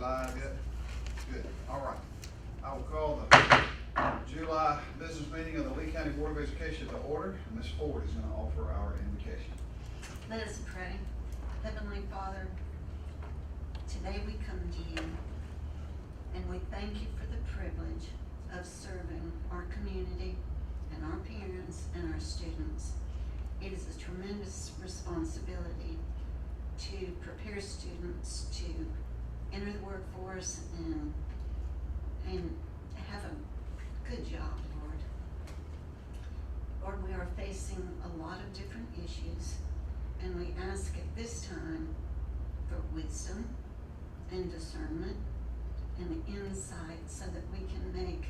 live yet? Good, all right. I will call the July business meeting of the Lee County Board of Education to order. Ms. Ford is gonna offer our invocation. Let us pray. Heavenly Father, today we come to you and we thank you for the privilege of serving our community and our parents and our students. It is a tremendous responsibility to prepare students to enter the workforce and have a good job, Lord. Lord, we are facing a lot of different issues, and we ask at this time for wisdom and discernment and insight so that we can make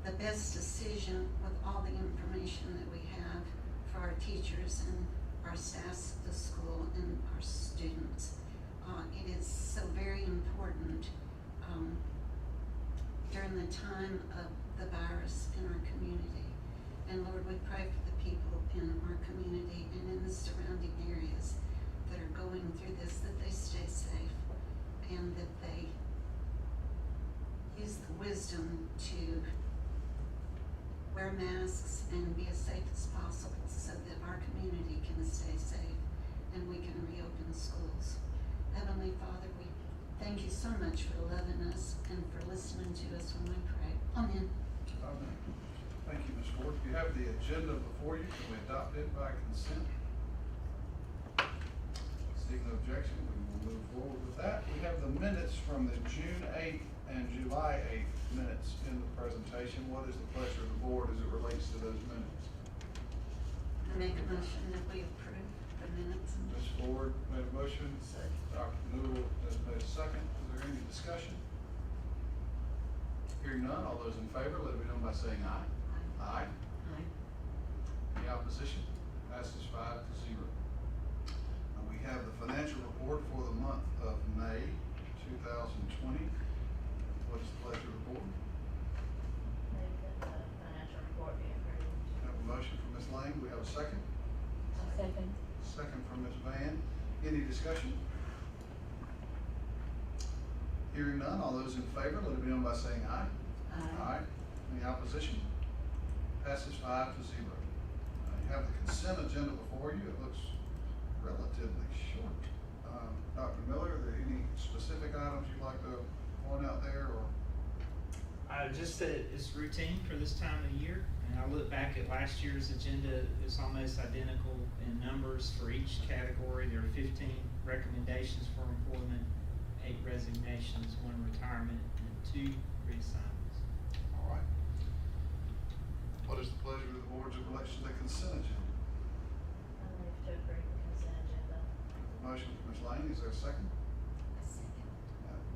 the best decision with all the information that we have for our teachers and our staffs at the school and our students. It is so very important during the time of the virus in our community. And Lord, we pray for the people in our community and in the surrounding areas that are going through this, that they stay safe and that they use the wisdom to wear masks and be as safe as possible so that our community can stay safe and we can reopen schools. Heavenly Father, we thank you so much for loving us and for listening to us when we pray. Amen. Amen. Thank you, Ms. Ford. You have the agenda before you. Can we adopt it by consent? Seeing no objection, we will move forward with that. We have the minutes from the June 8th and July 8th minutes in the presentation. What is the pleasure of the board as it relates to those minutes? I make a motion that we approve the minutes. Ms. Ford made a motion. Second. Dr. Newell has made a second. Is there any discussion? Hearing none, all those in favor, let it be known by saying aye. Aye. Aye. Any opposition? Passes 5-0. We have the financial report for the month of May 2020. What is the pleasure of the board? Move that the financial report be approved. We have a motion from Ms. Lane. We have a second. Second. Second from Ms. Van. Any discussion? Hearing none, all those in favor, let it be known by saying aye. Aye. Any opposition? Passes 5-0. You have the consent agenda before you. It looks relatively short. Dr. Miller, are there any specific items you'd like to point out there, or? Just that it's routine for this time of year, and I look back at last year's agenda, it's almost identical in numbers for each category. There are 15 recommendations for employment, 8 resignations, 1 retirement, and 2 reassignments. All right. What is the pleasure of the board in relation to the consent agenda? I move to approve the consent agenda. Motion from Ms. Lane, is there a second? A second.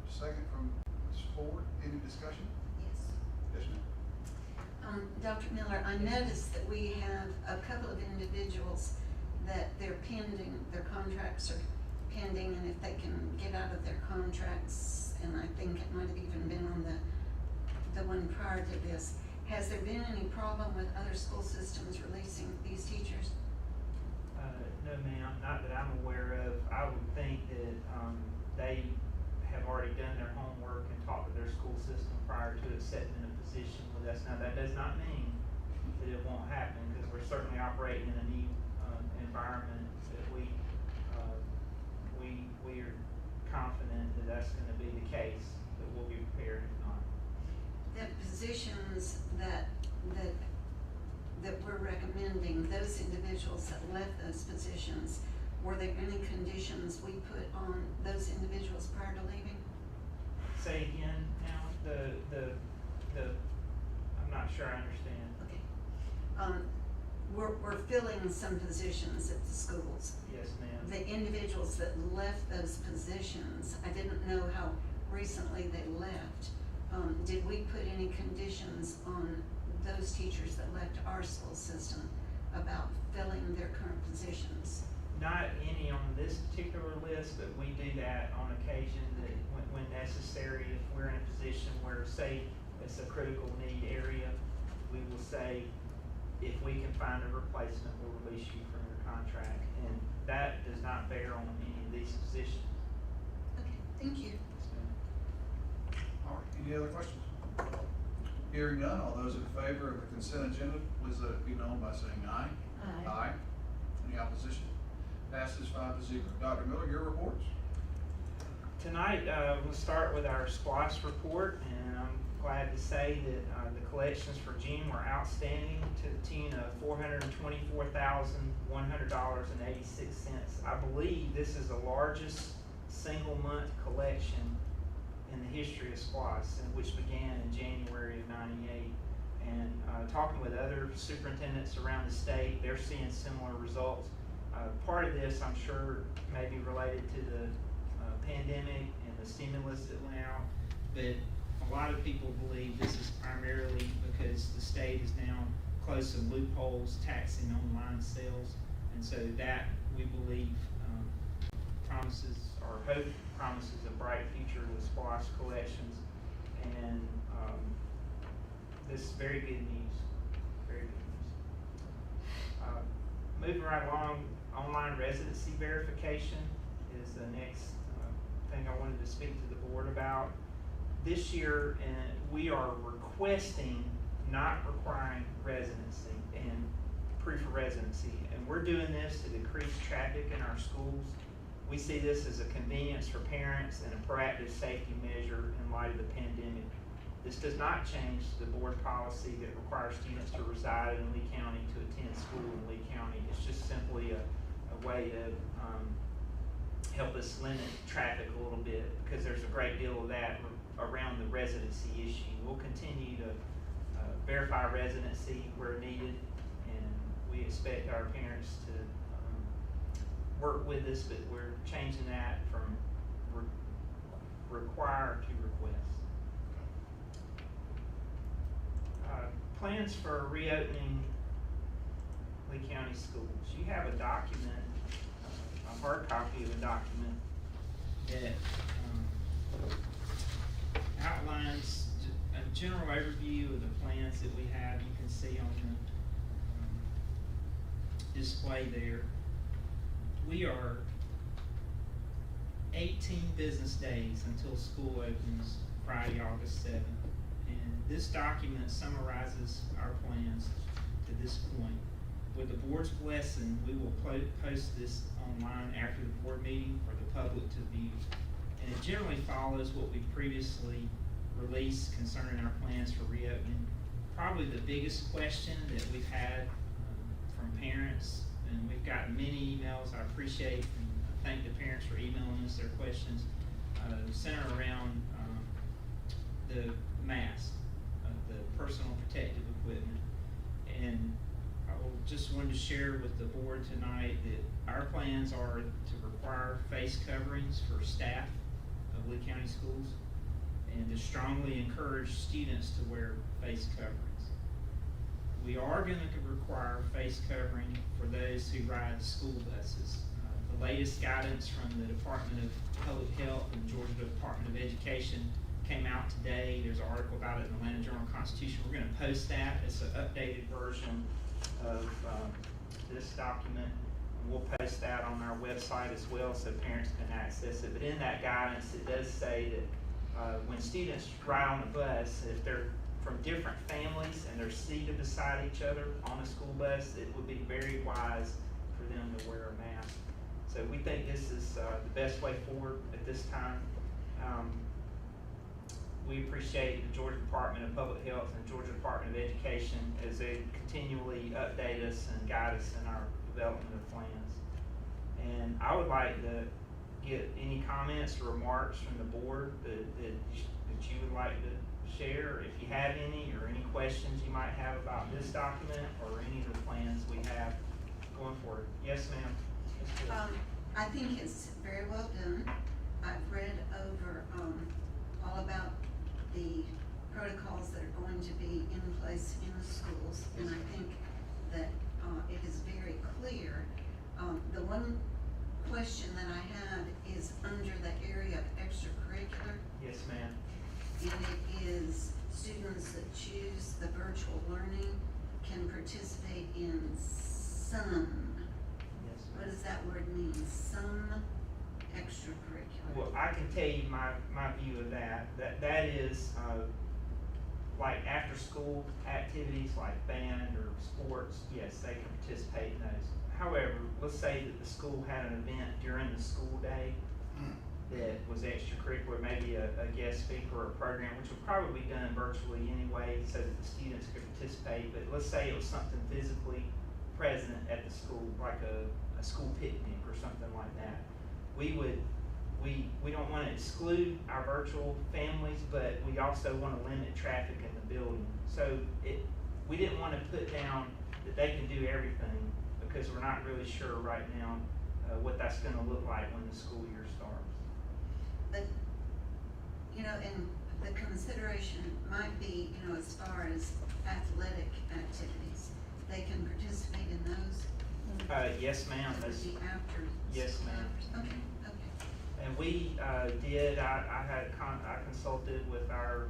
Second from Ms. Ford. Any discussion? Yes. Yes, ma'am. Dr. Miller, I noticed that we have a couple of individuals that they're pending, their contracts are pending, and if they can get out of their contracts, and I think it might have even been on the one prior to this, has there been any problem with other school systems releasing these teachers? No, ma'am, not that I'm aware of. I would think that they have already done their homework and talked to their school system prior to accepting a position with us. Now, that does not mean that it won't happen, because we're certainly operating in a new environment that we are confident that that's going to be the case, that we'll be prepared if not. The positions that we're recommending, those individuals that left those positions, were there any conditions we put on those individuals prior to leaving? Say again now, I'm not sure I understand. Okay. We're filling some positions at the schools. Yes, ma'am. The individuals that left those positions, I didn't know how recently they left. Did we put any conditions on those teachers that left our school system about filling their current positions? Not any on this particular list, but we do that on occasion, that when necessary, if we're in a position where, say, it's a critical need area, we will say, if we can find a replacement, we'll release you from your contract. And that does not bear on any of these positions. Okay, thank you. Yes, ma'am. Any other questions? Hearing none, all those in favor of the consent agenda, please let it be known by saying aye. Aye. Any opposition? Passes 5-0. Dr. Miller, your reports? Tonight, we'll start with our SPLOST report, and I'm glad to say that the collections for June were outstanding to the tune of $424,100.86. I believe this is the largest single month collection in the history of SPLOST, which began in January of '98. And talking with other superintendents around the state, they're seeing similar results. Part of this, I'm sure, may be related to the pandemic and the stimulus that went out, but a lot of people believe this is primarily because the state is now closing loopholes, taxing online sales, and so that, we believe, promises a bright future with SPLOST collections, and this is very good news, very good news. Moving right along, online residency verification is the next thing I wanted to speak to the board about. This year, we are requesting, not requiring residency and proof of residency, and we're doing this to decrease traffic in our schools. We see this as a convenience for parents and a proactive safety measure in light of the pandemic. This does not change the board policy that requires students to reside in Lee County to attend school in Lee County. It's just simply a way to help us limit traffic a little bit, because there's a great deal of that around the residency issue. We'll continue to verify residency where needed, and we expect our parents to work with us, but we're changing that from require to request. Plans for reopening Lee County schools. You have a document, a hard copy of a document that outlines a general overview of the plans that we have. You can see on the display there. We are 18 business days until school opens Friday, August 7th. And this document summarizes our plans to this point. With the board's blessing, we will post this online after the board meeting for the public to view. And it generally follows what we previously released concerning our plans for reopening. Probably the biggest question that we've had from parents, and we've gotten many emails, I appreciate and thank the parents for emailing us their questions, center around the mask, the personal protective equipment. And I just wanted to share with the board tonight that our plans are to require face coverings for staff of Lee County schools, and to strongly encourage students to wear face coverings. We are going to require face covering for those who ride school buses. The latest guidance from the Department of Public Health and Georgia Department of Education came out today. There's an article about it in the Atlanta Journal-Constitution. We're going to post that. It's an updated version of this document. And we'll post that on our website as well so parents can access it. But in that guidance, it does say that when students ride on a bus, if they're from different families and they're seated beside each other on a school bus, it would be very wise for them to wear a mask. So we think this is the best way forward at this time. We appreciate the Georgia Department of Public Health and Georgia Department of Education as they continually update us and guide us in our development of plans. And I would like to get any comments or remarks from the board that you would like to share, if you have any, or any questions you might have about this document or any of the plans we have going forward. Yes, ma'am. I think it's very well done. I've read over all about the protocols that are going to be in place in the schools, and I think that it is very clear. The one question that I had is under the area of extracurricular. Yes, ma'am. And it is students that choose the virtual learning can participate in some, Yes, what ma'am. does that word mean? Some extracurricular. Well, I can tell you my view of that. That is, like after school activities like band or sports, yes, they can participate in those. However, let's say that the school had an event during the school day that was extracurricular, maybe a guest speaker or a program, which would probably be done virtually anyway so that the students could participate. But let's say it was something physically present at the school, like a school picnic or something like that. We don't want to exclude our virtual families, but we also want to limit traffic in the building. So we didn't want to put down that they can do everything because we're not really sure right now what that's going to look like when the school year starts. But, and the consideration might be, as far as athletic activities, they can participate in those? Yes, ma'am. That would be after. Yes, ma'am. Okay. And we did. I consulted with our,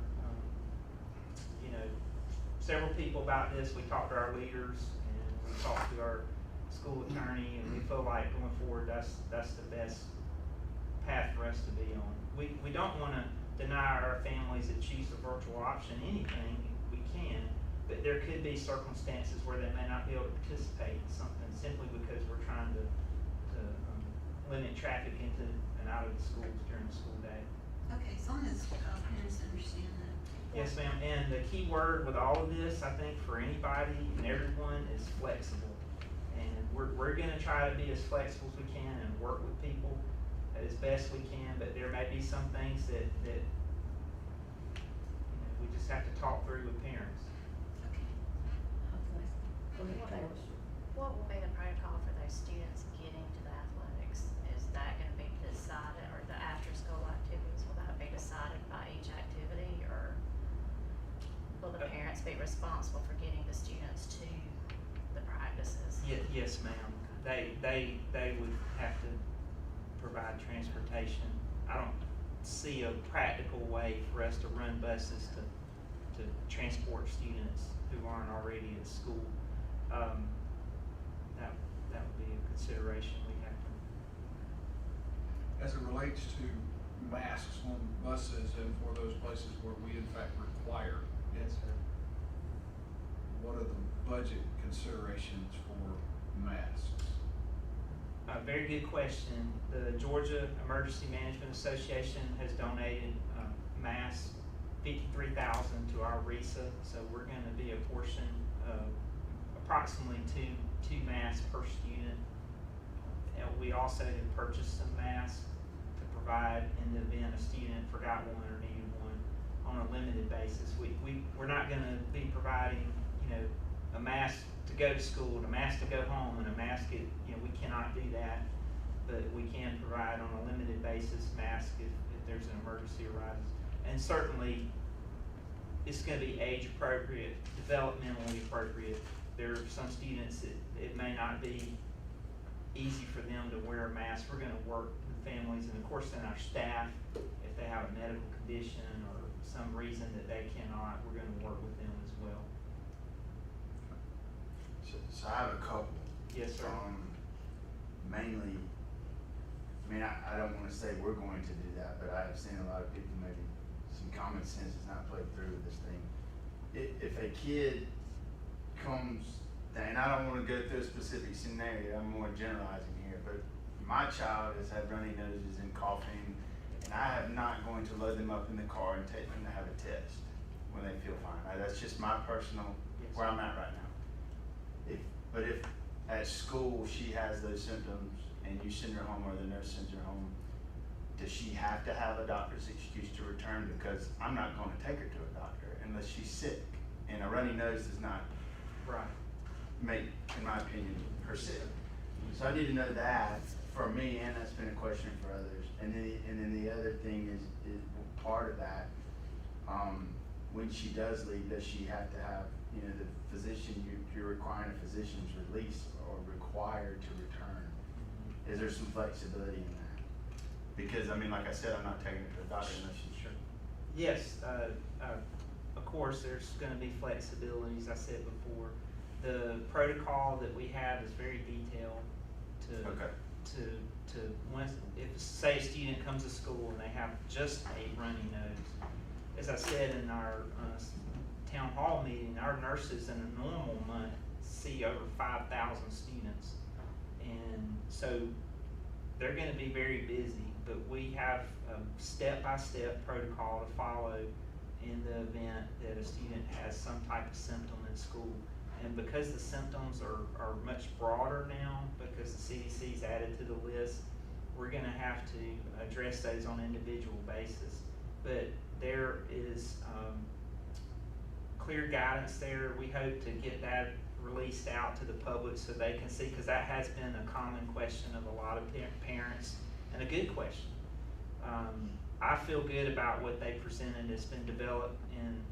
several people about this. We talked to our leaders and we talked to our school attorney, and we feel like going forward, that's the best path for us to be on. We don't want to deny our families that choose the virtual option anything. We can, but there could be circumstances where they may not be able to participate in something simply because we're trying to limit traffic into and out of the schools during the school day. Okay, as long as parents understand that. Yes, ma'am. And the key word with all of this, I think, for anybody and everyone is flexible. And we're going to try to be as flexible as we can and work with people as best we can. But there may be some things that we just have to talk through with parents. Okay. Go ahead, Taylor. What will be the protocol for those students getting to the athletics? Is that gonna be decided, or the after-school activities, will that be decided by each activity, or will the parents be responsible for getting the students to the practices? Yes, ma'am. They would have to provide transportation. I don't see a practical way for us to run buses to transport students who aren't already at school. That would be a consideration we have to. As it relates to masks on buses and for those places where we in fact require, Yes, sir. what are the budget considerations for masks? Very good question. The Georgia Emergency Management Association has donated masks, 53,000 to our RESA, so we're going to be a portion of approximately two masks per student. And we also have purchased some masks to provide in the event a student forgot one or needed one on a limited basis. We're not going to be providing, a mask to go to school and a mask to go home and a mask we cannot do that, but we can provide on a limited basis mask if there's an emergency arises. And certainly it's going to be age appropriate, developmentally appropriate. There are some students that it may not be easy for them to wear a mask. We're going to work with families and of course then our staff, if they have a medical condition or some reason that they cannot, we're going to work with them as well. So I have a couple. Yes, sir. Mainly, I don't wanna say we're going to do that, but I have seen a lot of people, maybe some common sense has not played through with this thing. If a kid comes, and I don't wanna go through a specific scenario, I'm more generalizing here, but my child has had runny noses and coughing, and I am not going to load them up in the car and take them to have a test when they feel fine. That's just my personal, where I'm at right now. But if at school she has those symptoms and you send her home or the nurse sends her home, does she have to have a doctor's excuse to return? Because I'm not going to take her to a doctor unless she's sick, and a runny nose does not make, in my opinion, her sick. So I need to know that for me, and that's been a question for others. And then the other thing is part of that. When she does leave, does she have to have, the physician, you're requiring a physician's release or required to return? Is there some flexibility in that? Because, like I said, I'm not taking it to the doctor unless she's sure. Yes, of course, there's going to be flexibility, as I said before. The protocol that we have is very detailed to Okay. once, if say a student comes to school and they have just a runny nose, as I said in our town hall meeting, our nurses in a normal month see over 5,000 students, and so they're going to be very busy. But we have a step-by-step protocol to follow in the event that a student has some type of symptom in school. And because the symptoms are much broader now, because the CDC's added to the list, we're gonna have to address those on an individual basis. But there is clear guidance there. We hope to get that released out to the public so they can see, because that has been a common question of a lot of parents, and a good question. I feel good about what they presented. It's been developed in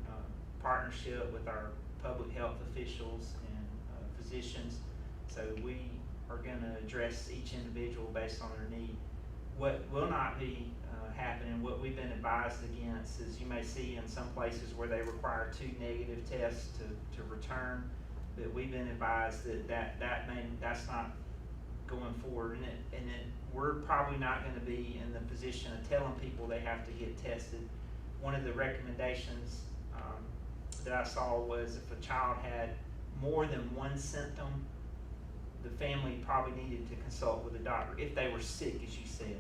partnership with our public health officials and physicians. So we are gonna address each individual based on their need. What will not be happening, what we've been advised against, is you may see in some places where they require 2 negative tests to return, but we've been advised that's not going forward, and we're probably not gonna be in the position of telling people they have to get tested. One of the recommendations that I saw was if a child had more than one symptom, the family probably needed to consult with a doctor if they were sick, as you said.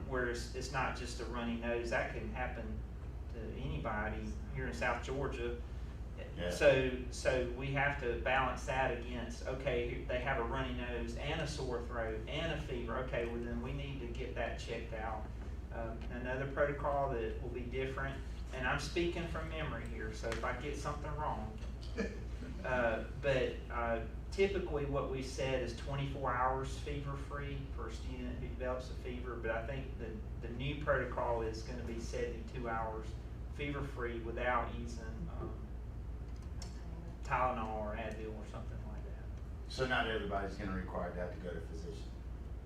Whereas it's not just a runny nose, that can happen to anybody here in South Georgia. Yeah. So we have to balance that against, okay, they have a runny nose and a sore throat and a fever. Okay, well then we need to get that checked out. Another protocol that will be different, and I'm speaking from memory here, so if I get something wrong, but typically what we said is 24 hours fever-free for a student who develops a fever, but I think the new protocol is gonna be 72 hours fever-free without using Tylenol or Advil or something like that. So not everybody's gonna require to have to go to a physician?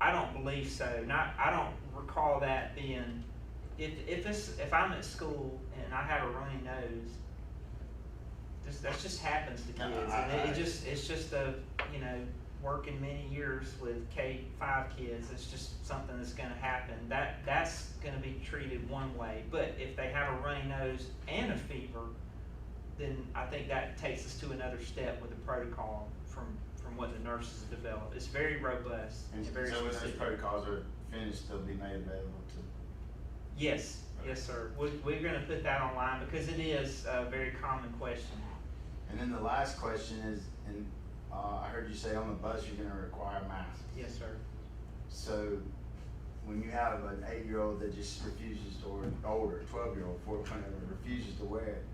I don't believe so. I don't recall that being, if I'm at school and I have a runny nose, that just happens to kids, and it's just working many years with K-5 kids, it's just something that's gonna happen. That's gonna be treated one way, but if they have a runny nose and a fever, then I think that takes us to another step with the protocol from what the nurses have developed. It's very robust. And It's very so when those specific. protocols are finished, they'll be made available to? Yes, yes, sir. We're gonna put that online because it is a very common question. And then the last question is, and I heard you say on the bus you're gonna require masks. Yes, sir. So when you have an 8-year-old that just refuses to, or an older 12-year-old, whatever, refuses to wear it,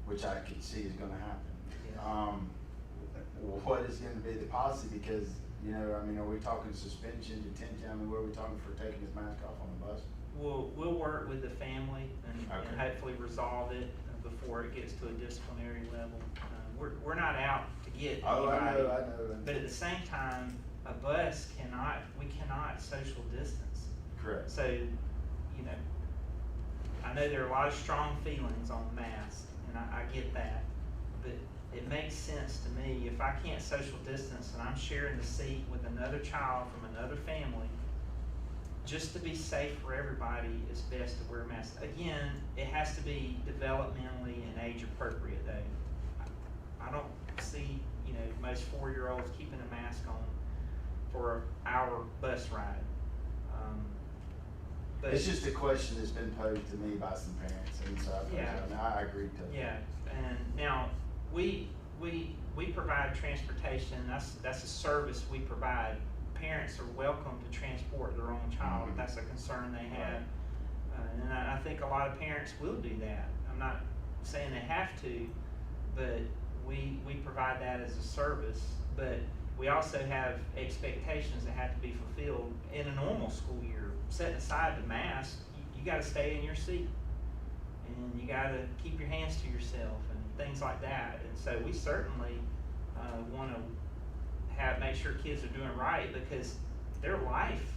which I could see is gonna happen. Yeah. What is gonna be the policy? Because, are we talking suspension, detention? What are we talking for taking his mask off on the bus? We'll work with the family and Okay. hopefully resolve it before it gets to a disciplinary level. We're not out to get Oh, anybody. I know. But at the same time, a bus we cannot social distance. Correct. So, I know there are a lot of strong feelings on masks, and I get that, but it makes sense to me, if I can't social distance and I'm sharing the seat with another child from another family, just to be safe for everybody, it's best to wear a mask. Again, it has to be developmentally and age appropriate though. I don't see, most 4-year-olds keeping a mask on for an hour bus ride. But It's just a question that's been posed to me by some parents, and so I agree to. Yeah, and now we provide transportation. That's a service we provide. Parents are welcome to transport their own child if that's a concern they have, and I think a lot of parents will do that. I'm not saying they have to, but we provide that as a service. But we also have expectations that have to be fulfilled in a normal school year. Setting aside the mask, you got to stay in your seat, and you got to keep your hands to yourself and things like that. And so we certainly want to make sure kids are doing right, because their life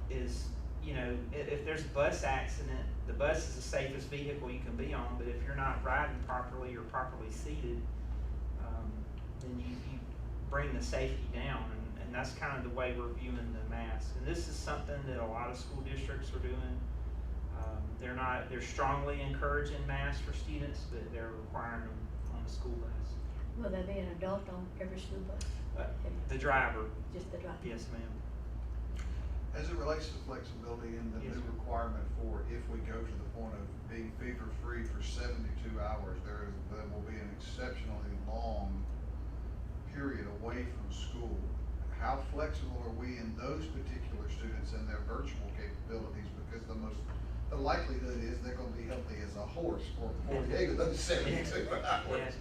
is, if there's a bus accident, the bus is the safest vehicle you can be on, but if you're not riding properly or properly seated, then you bring the safety down, and that's kind of the way we're viewing the mask. And this is something that a lot of school districts are doing. They're strongly encouraging masks for students, but they're requiring them on the school bus. Will there be an adult on every school bus? The driver, Just the driver? yes ma'am. As it relates to flexibility and the Yes, new sir. requirement for if we go to the point of being fever-free for 72 hours, there will be an exceptionally long period away from school. How flexible are we in those particular students and their virtual capabilities? Because the likelihood is they're gonna be healthy as a horse for 48 of those 72 hours. Yes.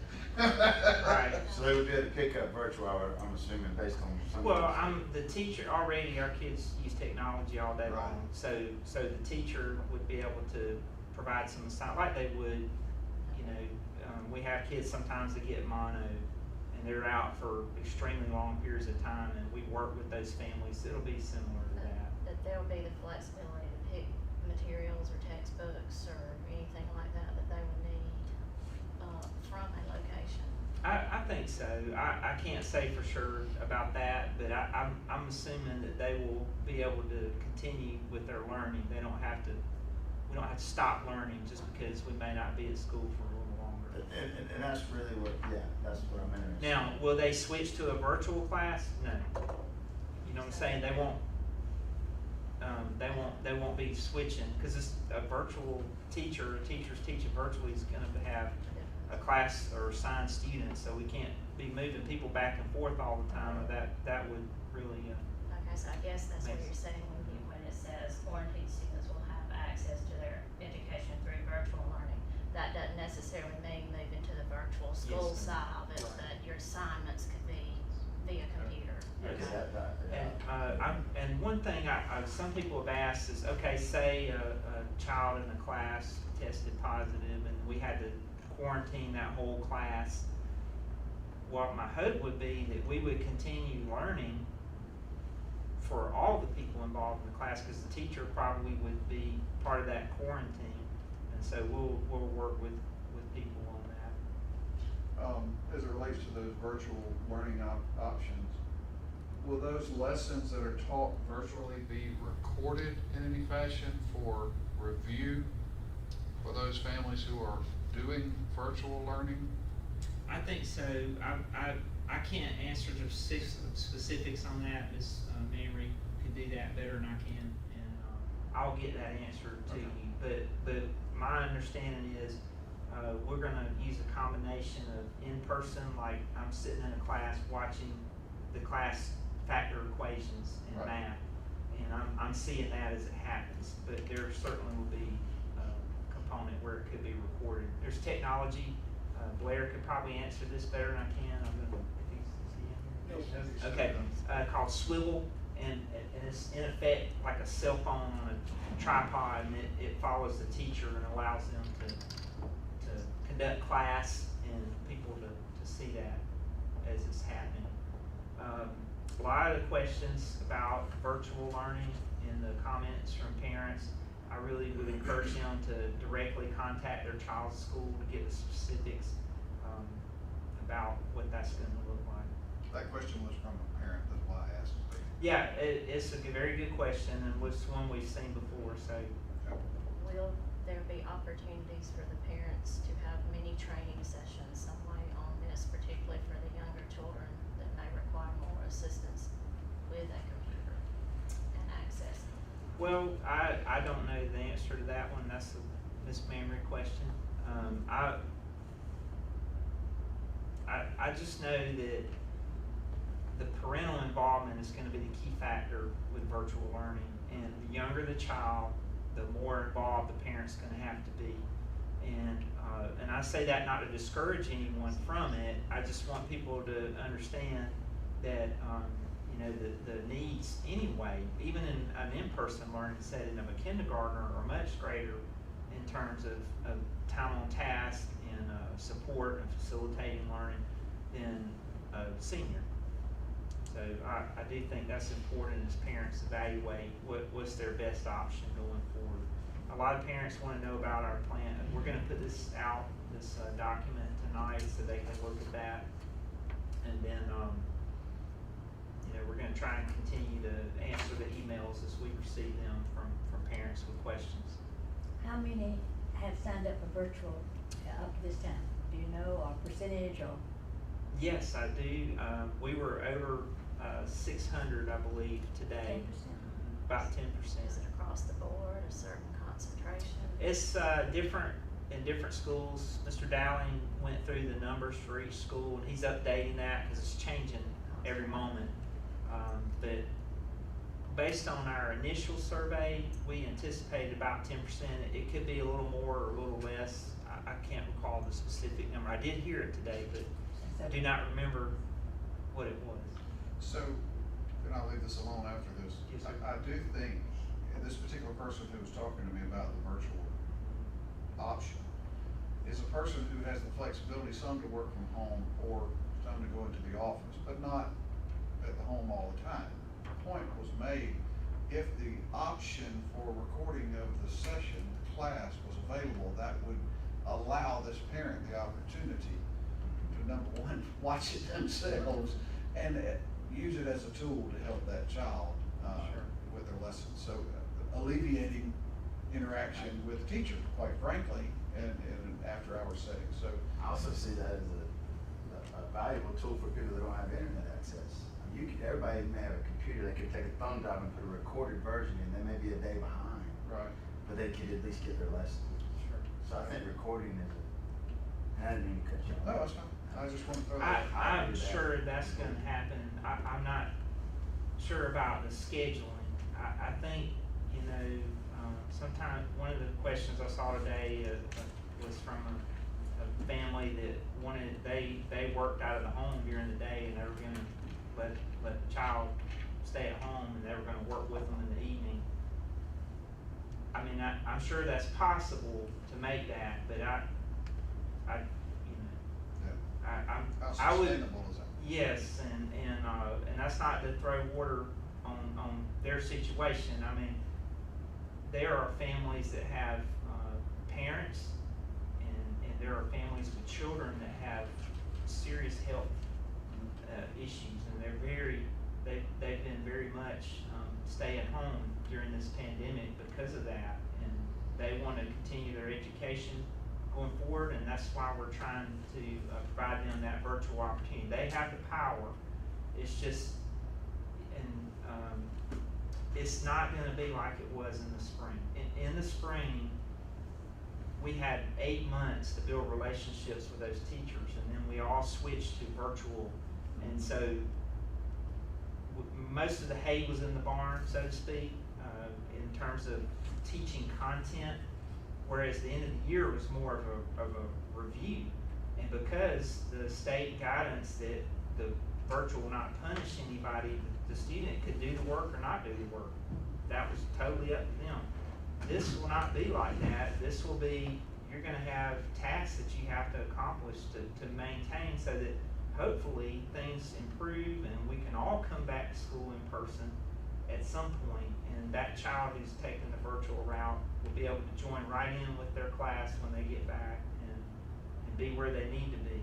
Right. So they would be able to pick up virtual hour, I'm assuming, based on some. Well, I'm the teacher, already our kids use technology all day long, Right. so the teacher would be able to provide some assignment, like they would, you know, we have kids sometimes that get mono, and they're out for extremely long periods of time, and we work with those families, it'll be similar to that. That there'll be the flexibility to pick materials or textbooks or anything like that they would need, from a location. I think so. I can't say for sure about that, but I'm assuming that they will be able to continue with their learning. We don't have to stop learning just because we may not be at school for a little longer. And that's really what, that's what I'm interested in. Now, will they switch to a virtual class? No. You know what I'm saying? They won't be switching, because it's a virtual teacher, teachers teaching virtually is gonna have a class or assigned students, so we can't be moving people back and forth all the time, or that would really, Okay, so I guess that's what Makes- you're saying when it says quarantine students will have access to their education through virtual learning. That doesn't necessarily mean moving to the virtual school Yes. side of it, Right. but your assignments could be via computer. Yes. Okay. and one thing some people have asked is, okay, say a child in the class tested positive and we had to quarantine that whole class. Well, my hope would be that we would continue learning for all the people involved in the class, because the teacher probably would be part of that quarantine, and so we'll work with people on that. As it relates to those virtual learning options, will those lessons that are taught virtually be recorded in any fashion for review for those families who are doing virtual learning? I think so. I can't answer the specifics on that. Ms. Mary could do that better than I can, and I'll get that answer to Okay. you. But my understanding is we're gonna use a combination of in-person, like I'm sitting in a class watching the class factor equations in Right. math, and I'm seeing that as it happens. But there certainly will be a component where it could be recorded. There's technology. Blair could probably answer this better than I can. I'm gonna, is he in here? Okay, called Swivel, and it's in effect like a cell phone on a tripod, and it follows the teacher and allows them to conduct class and people to see that as it's happening. A lot of the questions about virtual learning and the comments from parents, I really would encourage them to directly contact their child's school to get the specifics about what that's gonna look like. That question was from a parent, that's why I asked. Yeah, it's a very good question, and was one we've seen before, so. Will there be opportunities for the parents to have mini training sessions some way on this, particularly for the younger children that may require more assistance with a computer and access? Well, I don't know the answer to that one. That's a Miss Mamrie question. I just know that the parental involvement is gonna be the key factor with virtual learning. And the younger the child, the more involved the parent's gonna have to be. And I say that not to discourage anyone from it. I just want people to understand that, you know, the needs anyway, even in an in-person learning setting of a kindergartner, are much greater in terms of time on task and support and facilitating learning than a senior. So I do think that's important as parents evaluate what's their best option going forward. A lot of parents want to know about our plan. We're going to put this out, this document tonight, so they can look at that. And then, you we're gonna try and continue to answer the emails as we receive them from parents with questions. How many have signed up for virtual up to this time? Do you know, or percentage, or? Yes, I do. We were over 600, I believe, today. 10%? About 10%. Is it across the board, a certain concentration? It's different in different schools. Mr. Dowling went through the numbers for each school, and he's updating that because it's changing every moment. But based on our initial survey, we anticipated about 10%. It could be a little more or a little less. I can't recall the specific number. I did hear it today, but I do not remember what it was. So, and I'll leave this alone after this. Yes, sir. I do think, and this particular person who was talking to me about the virtual option is a person who has the flexibility, some to work from home or some to go into the office, but not at the home all the time. The point was made, if the option for recording of the session, the class was available, that would allow this parent the opportunity to, number one, watch it themselves and use it as a tool to help that child Sure. with their lessons. So alleviating interaction with the teacher, quite frankly, in an after-hours setting. So I also see that as a valuable tool for people that don't have internet access. I mean, everybody may have a computer, they could take a thumb drive and put a recorded version in, they may be a day behind, right. but they could at least get their lesson. Sure. So I think recording is I didn't mean to cut you off. No, that's fine. I just want to throw that. I'm sure that's gonna happen. I'm not sure about the scheduling. I think, you know, sometimes, one of the questions I saw today was from a family that they worked out of the home during the day, and they were gonna let the child stay at home, and they were gonna work with them in the evening. I mean, I'm sure that's possible to make that, but How I would, sustainable is that? yes, and that's not to throw water on their situation. I mean, there are families that have parents, and there are families with children that have serious health issues, and they've been very much stay at home during this pandemic because of that, and they want to continue their education going forward, and that's why we're trying to provide them that virtual opportunity. They have the power. It's just, it's not going to be like it was in the spring. In the spring, we had 8 months to build relationships with those teachers, and then we all switched to virtual, and so most of the hay was in the barn, so to speak, in terms of teaching content. Whereas the end of the year was more of a review. And because the state guidance that the virtual will not punish anybody, the student could do the work or not do the work. That was totally up to them. This will not be like that. This will be, you're gonna have tasks that you have to accomplish to maintain, so that hopefully things improve and we can all come back to school in person at some point, and that child who's taking the virtual route will be able to join right in with their class when they get back and be where they need to be.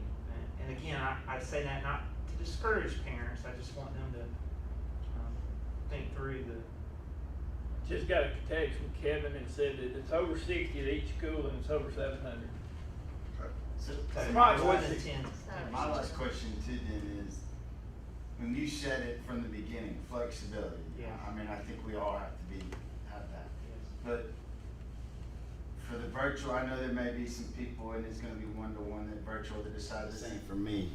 And again, I say that not to discourage parents, I just want them to think through the. Just got a text from Kevin and said that it's over 60 at each school and it's over 700. So Right, more what's than it? 10. my last question to them is, when you said it from the beginning, flexibility. Yeah. I mean, I think we all have that. Yes. But for the virtual, I know there may be some people, and it's gonna be one-to-one that virtual that decide this ain't for me.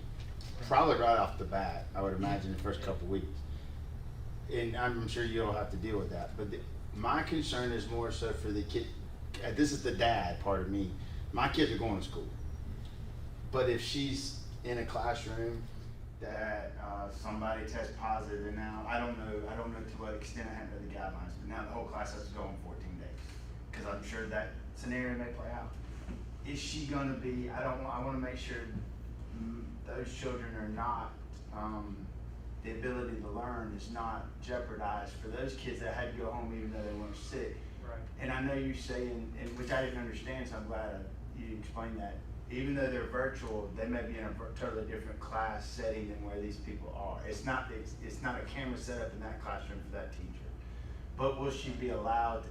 Probably right off the bat, I would imagine the first couple weeks. And I'm sure you'll have to deal with that, but my concern is more so for the kid, this is the dad part of me. My kids are going to school. But if she's in a classroom that somebody tests positive, and now I don't know to what extent I have the guidelines, but now the whole class has to go in 14 days, because I'm sure that scenario may play out. Is she gonna be? I want to make sure those children are not, the ability to learn is not jeopardized for those kids that had to go home even though they weren't sick. Right. And I know you're saying, and which I didn't understand, so I'm glad you explained that. even though they're virtual, they may be in a totally different class setting than where these people are. It's not a camera set up in that classroom for that teacher. But will she be allowed,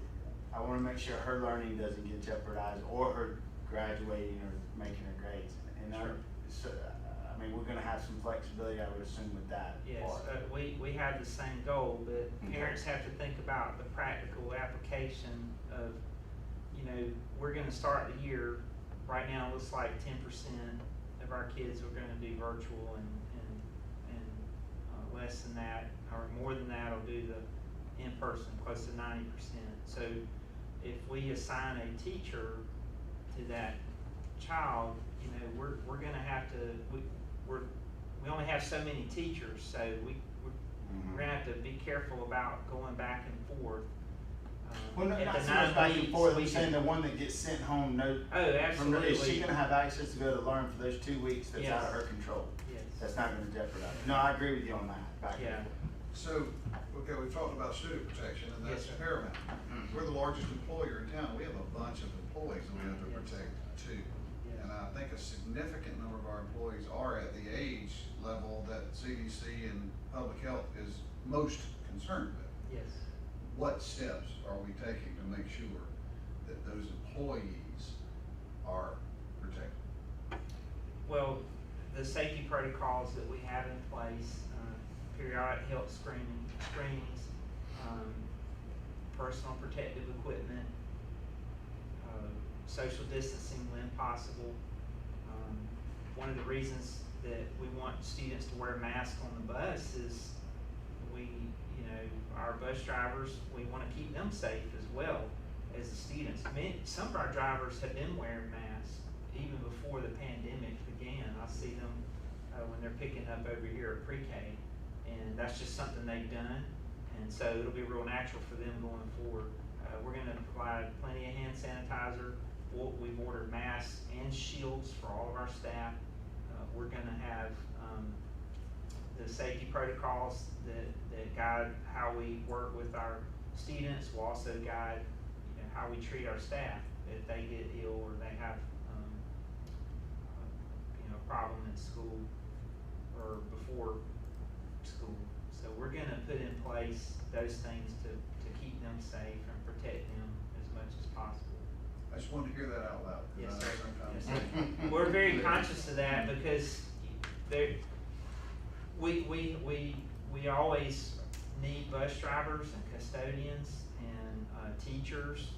I wanna make sure her learning doesn't get jeopardized, or her graduating or making her grades. And I mean, we're gonna have some flexibility, I would assume, with that Yes, part. we have the same goal, but parents have to think about the practical application of, you know, we're gonna start the year, right now, it looks like 10% of our kids are gonna do virtual, and less than that, or more than that will do the in-person, close to 90%. So if we assign a teacher to that child, you know, we're gonna have to, we only have so many teachers, so we're gonna have to be careful about going back and forth. Well, no, At not the so much 9 back and weeks, forth, we I'm saying can- the one that gets sent home, no. Oh, absolutely. Is she gonna have access to be able to learn for those 2 weeks that's out of Yes. her control? Yes. That's not gonna jeopardize. No, I agree with you on that, back Yeah. and forth. So, okay, we've talked about student protection, and that's Yes, sir. paramount. Mhm. We're the largest employer in town, we have a bunch of employees that we have to Yes. protect too. Yes. And I think a significant number of our employees are at the age level that CDC and public health is most concerned with. Yes. What steps are we taking to make sure that those employees are protected? Well, the safety protocols that we have in place, periodic health screenings, personal protective equipment, social distancing when possible. One of the reasons that we want students to wear masks on the bus is our bus drivers, we wanna keep them safe as well as the students. Some of our drivers have been wearing masks even before the pandemic began. I see them when they're picking up over here at pre-K, and that's just something they've done, and so it'll be real natural for them going forward. We're gonna provide plenty of hand sanitizer. We've ordered masks and shields for all of our staff. We're gonna have the safety protocols that guide how we work with our students, will also guide, how we treat our staff if they get ill or they have, a problem in school or before school. So we're gonna put in place those things to keep them safe and protect them as much as possible. I just wanted to hear that out loud. 'Cause Yes, I know sir. sometimes- Yes, sir. We're very conscious of that because we always need bus drivers and custodians and teachers.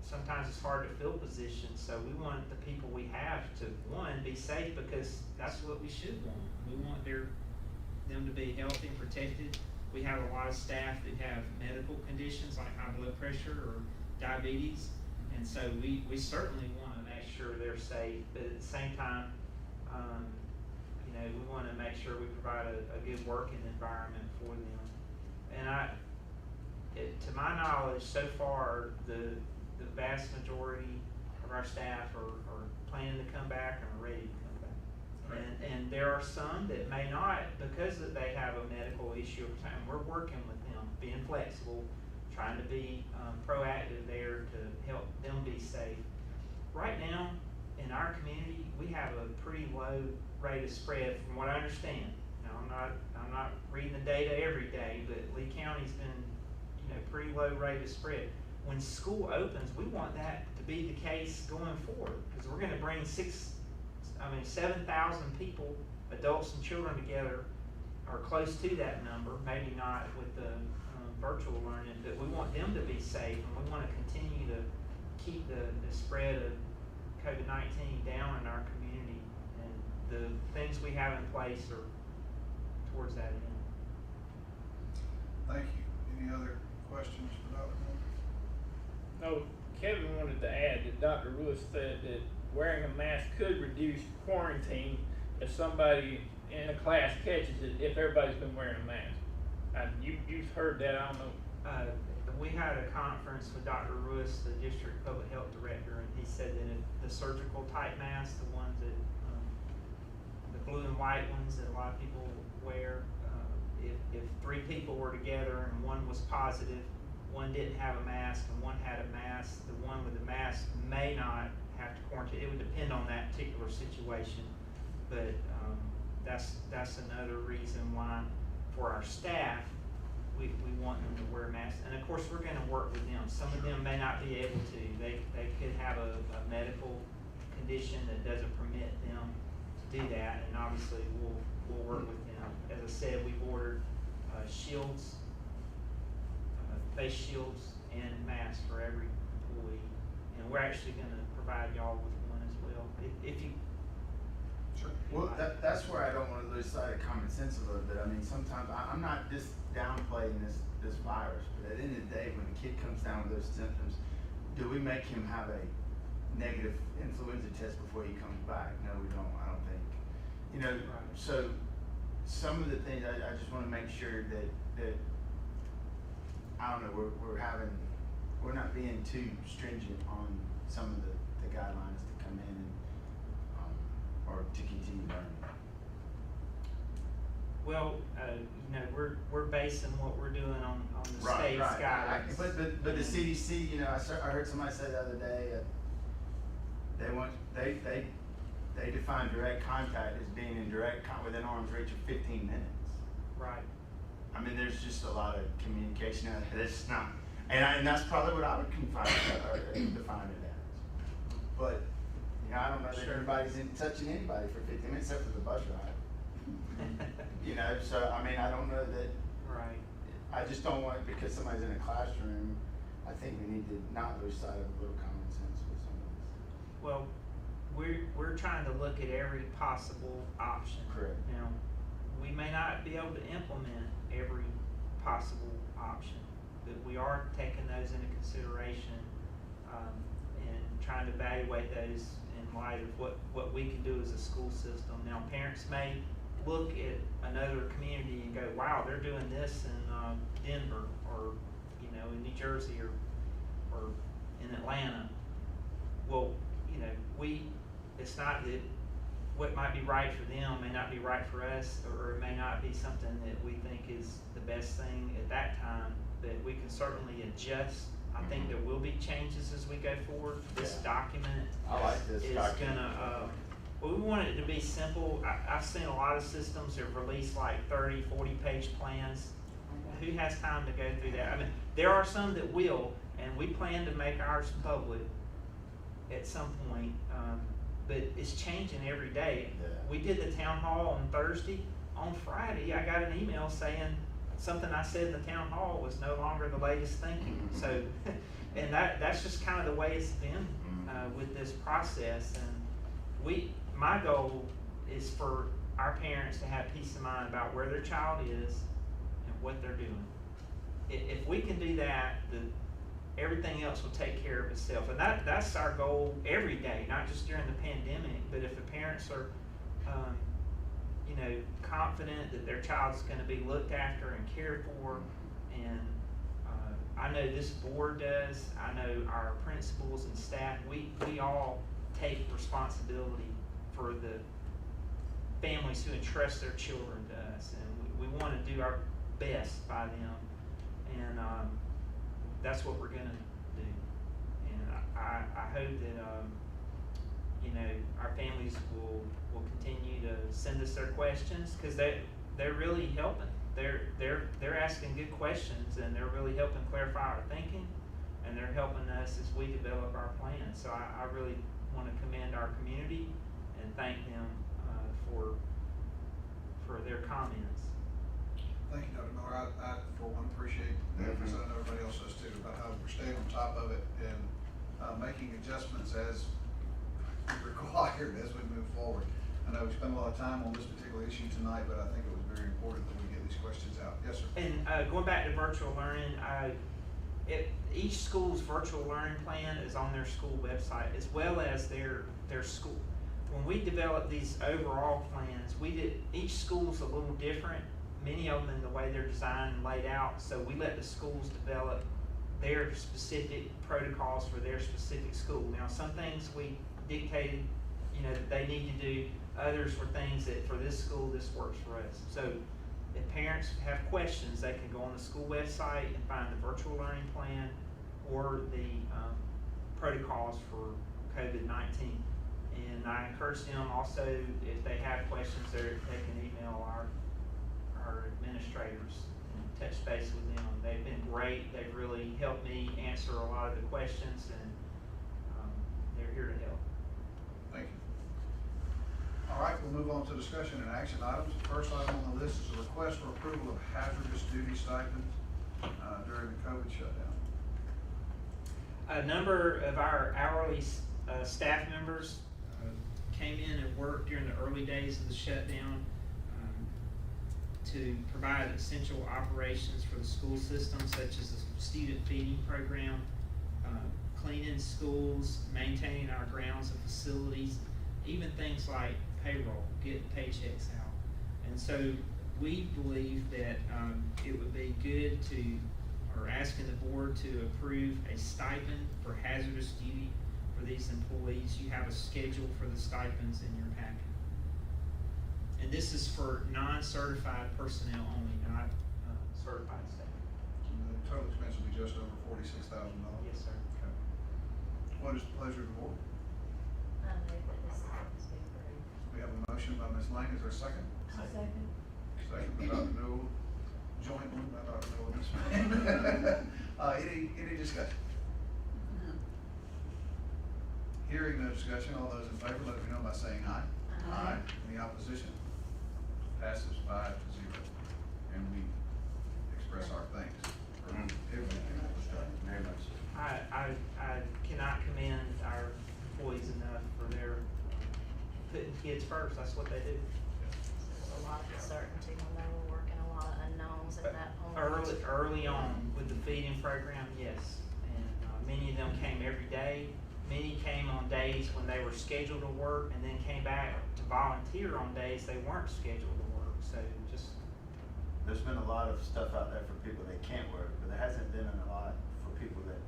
Sometimes it's hard to fill positions, so we want the people we have to, one, be safe, because that's what we should want. We want them to be healthy and protected. We have a lot of staff that have medical conditions like high blood pressure or diabetes, and so we certainly wanna make sure they're safe, but at the same time, we wanna make sure we provide a good working environment for them. And to my knowledge, so far, the vast majority of our staff are planning to come back and are ready to come back. Right. And there are some that may not, because they have a medical issue, and we're working with them, being flexible, trying to be proactive there to help them be safe. Right now, in our community, we have a pretty low rate of spread from what I understand. Now, I'm not reading the data every day, but Lee County's been, pretty low rate of spread. When school opens, we want that to be the case going forward, because we're gonna bring 7,000 people, adults and children together, or close to that number, maybe not with the virtual learning, but we want them to be safe, and we wanna continue to keep the spread of COVID-19 down in our community, and the things we have in place are towards that end. Thank you. Any other questions for Dr. Miller? No, Kevin wanted to add that Dr. Lewis said that wearing a mask could reduce quarantine if somebody in a class catches it, if everybody's been wearing a mask. You've heard that, I don't know. We had a conference with Dr. Lewis, the district public health director, and he said that if the surgical type masks, the ones that, the blue and white ones that a lot of people wear, if 3 people were together and one was positive, one didn't have a mask and one had a mask, the one with the mask may not have to quarantine. It would depend on that particular situation, but, that's another reason why for our staff, we want them to wear masks. And of course, we're gonna work with them. Some of them may not be able to. They could have a medical condition that doesn't permit them to do that, and obviously we'll work with them. As I said, we've ordered shields, face shields, and masks for every employee, and we're actually gonna provide y'all with one as well. If you, Sure. Well, that's where I don't wanna lose sight of common sense a little bit. I mean, sometimes, I'm not just downplaying this virus, but at the end of the day, when a kid comes down with those symptoms, do we make him have a negative influenza test before he comes back? No, we don't, I don't think. You know, Right. so, some of the things, I just wanna make sure that, I don't know, we're not being too stringent on some of the guidelines to come in and, or to continue learning. well, you know, we're basing what we're doing on the state's Right. guidance. But the And- CDC, you know, I heard somebody say the other day, they define direct contact as being in within arm's reach of 15 minutes. Right. I mean, there's just a lot of communication out there that's not, and that's probably what I would define it as. But, you know, I don't know that Sure. anybody's touching anybody for 15 minutes except for the bus ride. You know, so, I mean, I don't know that, Right. I just don't want, because somebody's in a classroom, I think we need to not lose sight of a little common sense with some of this. Well, we're trying to look at every possible option. Correct. Now, we may not be able to implement every possible option, but we are taking those into consideration, and trying to evaluate those in light of what we can do as a school system. Now, parents may look at another community and go, wow, they're doing this in Denver, or, you know, in New Jersey, or in Atlanta. Well, you know, it's not that what might be right for them may not be right for us, or it may not be something that we think is the best thing at that time, but we can certainly adjust. I think there will be changes as we go forward. This Yeah. document I like this is document. gonna, well, we want it to be simple. I've seen a lot of systems that release like 30, 40-page plans. Who has time to go through that? I mean, there are some that will, and we plan to make ours public at some point, but it's changing every day. Yeah. We did the town hall on Thursday. On Friday, I got an email saying something I said in the town hall was no longer the latest thinking. So, and that's just kind of the way it's been with this process. And my goal is for our parents to have peace of mind about where their child is and what they're doing. If we can do that, everything else will take care of itself. And that's our goal every day, not just during the pandemic, but if the parents are, you know, confident that their child's gonna be looked after and cared for, and I know this board does, I know our principals and staff, we all take responsibility for the families who entrust their children to us, and we wanna do our best by them, and that's what we're gonna do. And I hope that, you know, our families will continue to send us their questions, cause they're really helping. They're asking good questions, and they're really helping clarify our thinking, and they're helping us as we develop our plans. So I really wanna commend our community and thank them, for their comments. Thank you, Dr. Miller. I, for one, appreciate the efforts, I know everybody else does too, about how we're staying on top of it and making adjustments as required as we move forward. I know we spent a lot of time on this particular issue tonight, but I think it was very important that we get these questions out. Yes, sir. And going back to virtual learning, each school's virtual learning plan is on their school website, as well as their school. When we developed these overall plans, each school's a little different, many of them in the way they're designed and laid out, so we let the schools develop their specific protocols for their specific school. Now, some things we dictated, you know, that they need to do, others were things that for this school, this works for us. So if parents have questions, they can go on the school website and find the virtual learning plan or the protocols for COVID-19. And I encourage them also, if they have questions, they can email our administrators and touch base with them. They've been great. They've really helped me answer a lot of the questions, and they're here to help. Thank you. All right, we'll move on to discussion and action items. The first item on the list is a request for approval of hazardous duty stipends during the COVID shutdown. A number of our hourly staff members came in and worked during the early days of the shutdown to provide essential operations for the school system, such as the student feeding program, cleaning schools, maintaining our grounds and facilities, even things like payroll, getting paychecks out. And so we believe that it would be good to, or asking the board to approve a stipend for hazardous duty for these employees. You have a schedule for the stipends in your packet. And this is for non-certified personnel only, not certified staff. And the total expense will be just over $46,000. Yes, sir. Okay. What is the pleasure of the board? I move that this is be approved. We have a motion by Ms. Lang. Is there a second? I'll second. Second by Dr. Newell. Joint one by Dr. Newell. This one. Any discussion? No. Hearing no discussion, all those in favor, let it be known by saying aye. Aye. Any opposition? Passes 5-0. And we express our thanks for everything that was done. Very much. I cannot commend our employees enough for their putting kids first. That's what they do. A lot of uncertainty when they were working, a lot of unknowns at that point. Early on with the feeding program, yes. And many of them came every day. Many came on days when they were scheduled to work, and then came back to volunteer on days they weren't scheduled to work. So just, There's been a lot of stuff out there for people that can't work, but there hasn't been a lot for people that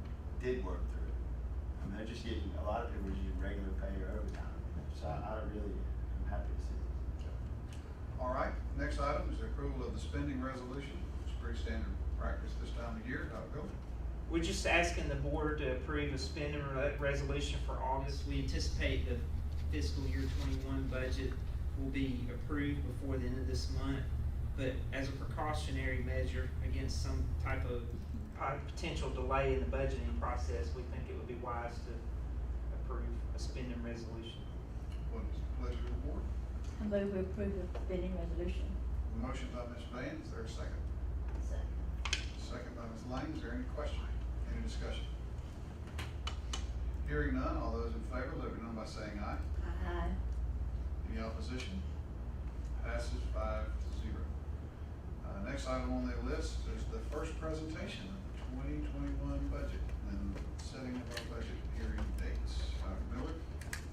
did work through it. I mean, they're just getting, a lot of people are just getting regular pay or overtime. So I really am happy to see this. All right, next item is the approval of the spending resolution. It's pretty standard practice this time of year. Dr. Bill? we're just asking the board to approve a spending resolution for August. We anticipate the fiscal year 21 budget will be approved before the end of this month. But as a precautionary measure against some type of potential delay in the budgeting process, we think it would be wise to approve a spending resolution. What is the pleasure of the board? I move we approve the spending resolution. Motion by Ms. Van, is there a second? Second. Second by Ms. Lang, is there any question, any discussion? Hearing none, all those in favor, let it be known by saying aye. Aye. Any opposition? Passes 5-0. Next item on the list is the first presentation of the 2021 budget and setting of our budget hearing dates. Dr. Miller?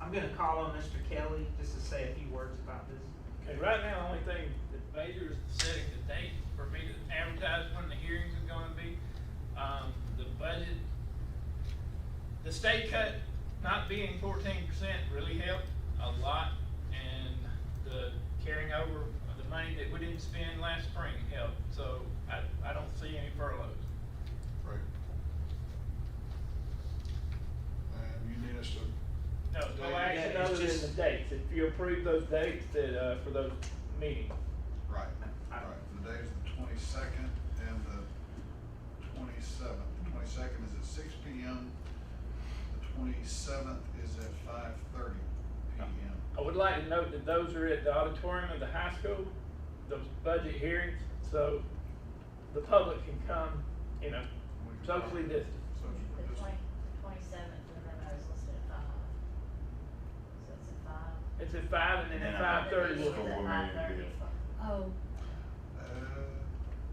I'm gonna call on Mr. Kelly just to say a few words about this. Okay, right now, the only thing that major is setting the date for me to advertise when the hearings is gonna be. The budget, the state cut not being 14% really helped a lot, and the carrying over of the money that we didn't spend last spring helped, so I don't see any furloughs. Right. And you need us to. No, no Yeah, action it's other than just- the dates, if you approve those dates that, for those meetings. Right, right. The date is the 22nd and the 27th. The 22nd is at 6 p.m. The 27th is at 5:30 p.m. I would like to note that those are at the auditorium of the high school, those budget hearings, so the public can come, We can socially talk. distant. Socially The distant. 27th, the memo is listed at 5. So it's at 5. It's at 5 and then at 5:30 The we'll. meeting is we'll- at 5:30. Oh,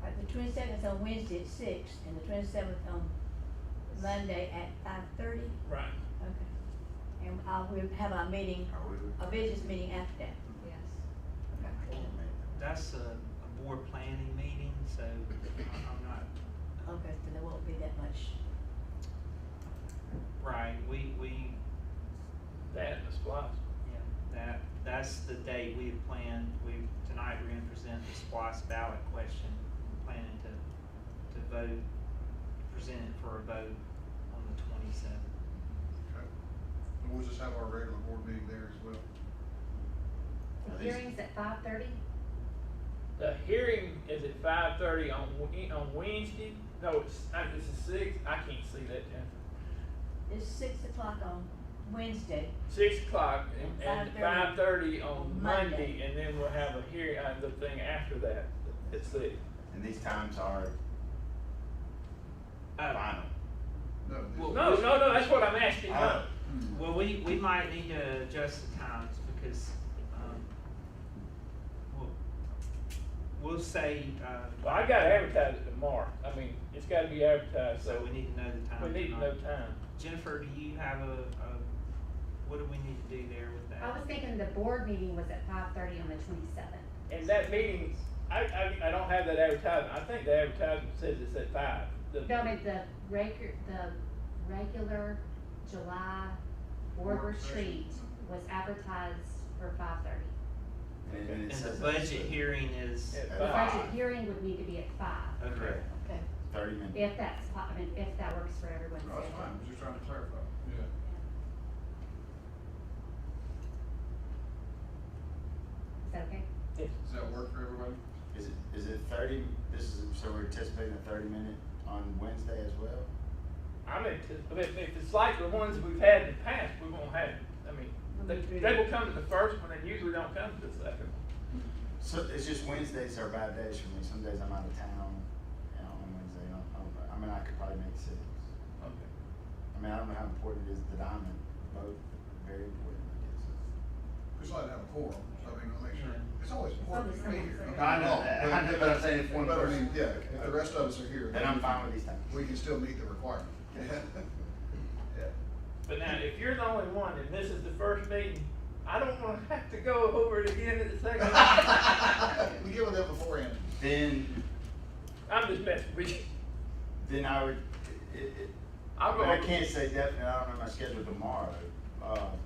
Uh, the 27th on Wednesday at 6, and the 27th on Monday at 5:30? Right. Okay. And we'll have our meeting, Are we? a business meeting after that. Yes. Okay. That's a board planning meeting, so I'm not, Okay, so there won't be that much. right, we, That and the splice. yeah, that's the date we have planned. Tonight we're gonna present the SPOS ballot question, planning to vote, present it for a vote on the 27th. okay. We'll we'll just have our regular board meeting there as well. The hearing's at 5:30? The hearing is at 5:30 on Wednesday. No, it's a 6. I can't see that, Jennifer. It's 6 o'clock on Wednesday. 6 o'clock and And 5:30 on Monday, Monday. and then we'll have a hearing, the thing after that at 6. And these times are Uh, final. Well, No, that's what I'm asking. Oh. Well, we might need to adjust the times because, we'll say, Well, I gotta advertise it tomorrow. I mean, it's gotta be advertised, so so we need to know the time. we need to know time. Jennifer, do you have what do we need to do there with that? I was thinking the board meeting was at 5:30 on the 27th. And that meeting, I don't have that advertisement. I think the advertisement says it's at 5. No, I mean, the regular July board Work session. retreat was advertised for 5:30. And And it the says budget that's hearing is, At The 5. budget hearing would need to be at 5, okay. Okay. 30 minutes. if that's, I mean, if that works for everyone's No, that's schedule. fine, we're just trying to clarify. Yeah. Is that okay? Yes. Does that work for everybody? Is it 30, so we're anticipating a 30-minute on Wednesday as well? If it's like the ones we've had in the past, we won't have, I mean, they will come to the first one and usually don't come to the second one. So it's just Wednesdays are bad days for me. Some days I'm out of town, on Wednesday. I mean, I could probably make 6. Okay. I mean, I don't know how important it is, the diamond, both very important, I guess. We just like to have a quorum, so I mean, we'll make sure, it's always important to be here. It's always I know that. I know, but I'm saying if one But I mean, person- yeah, if the rest of us are here. Then I'm fine with these times. We can still meet the requirement. Yeah. But now, if you're the only one and this is the first meeting, I don't wanna have to go over it again at the second. We get with them beforehand. Then I'm just messing with you. then I would, I'll go I over. can't say definitely, I don't know my schedule tomorrow,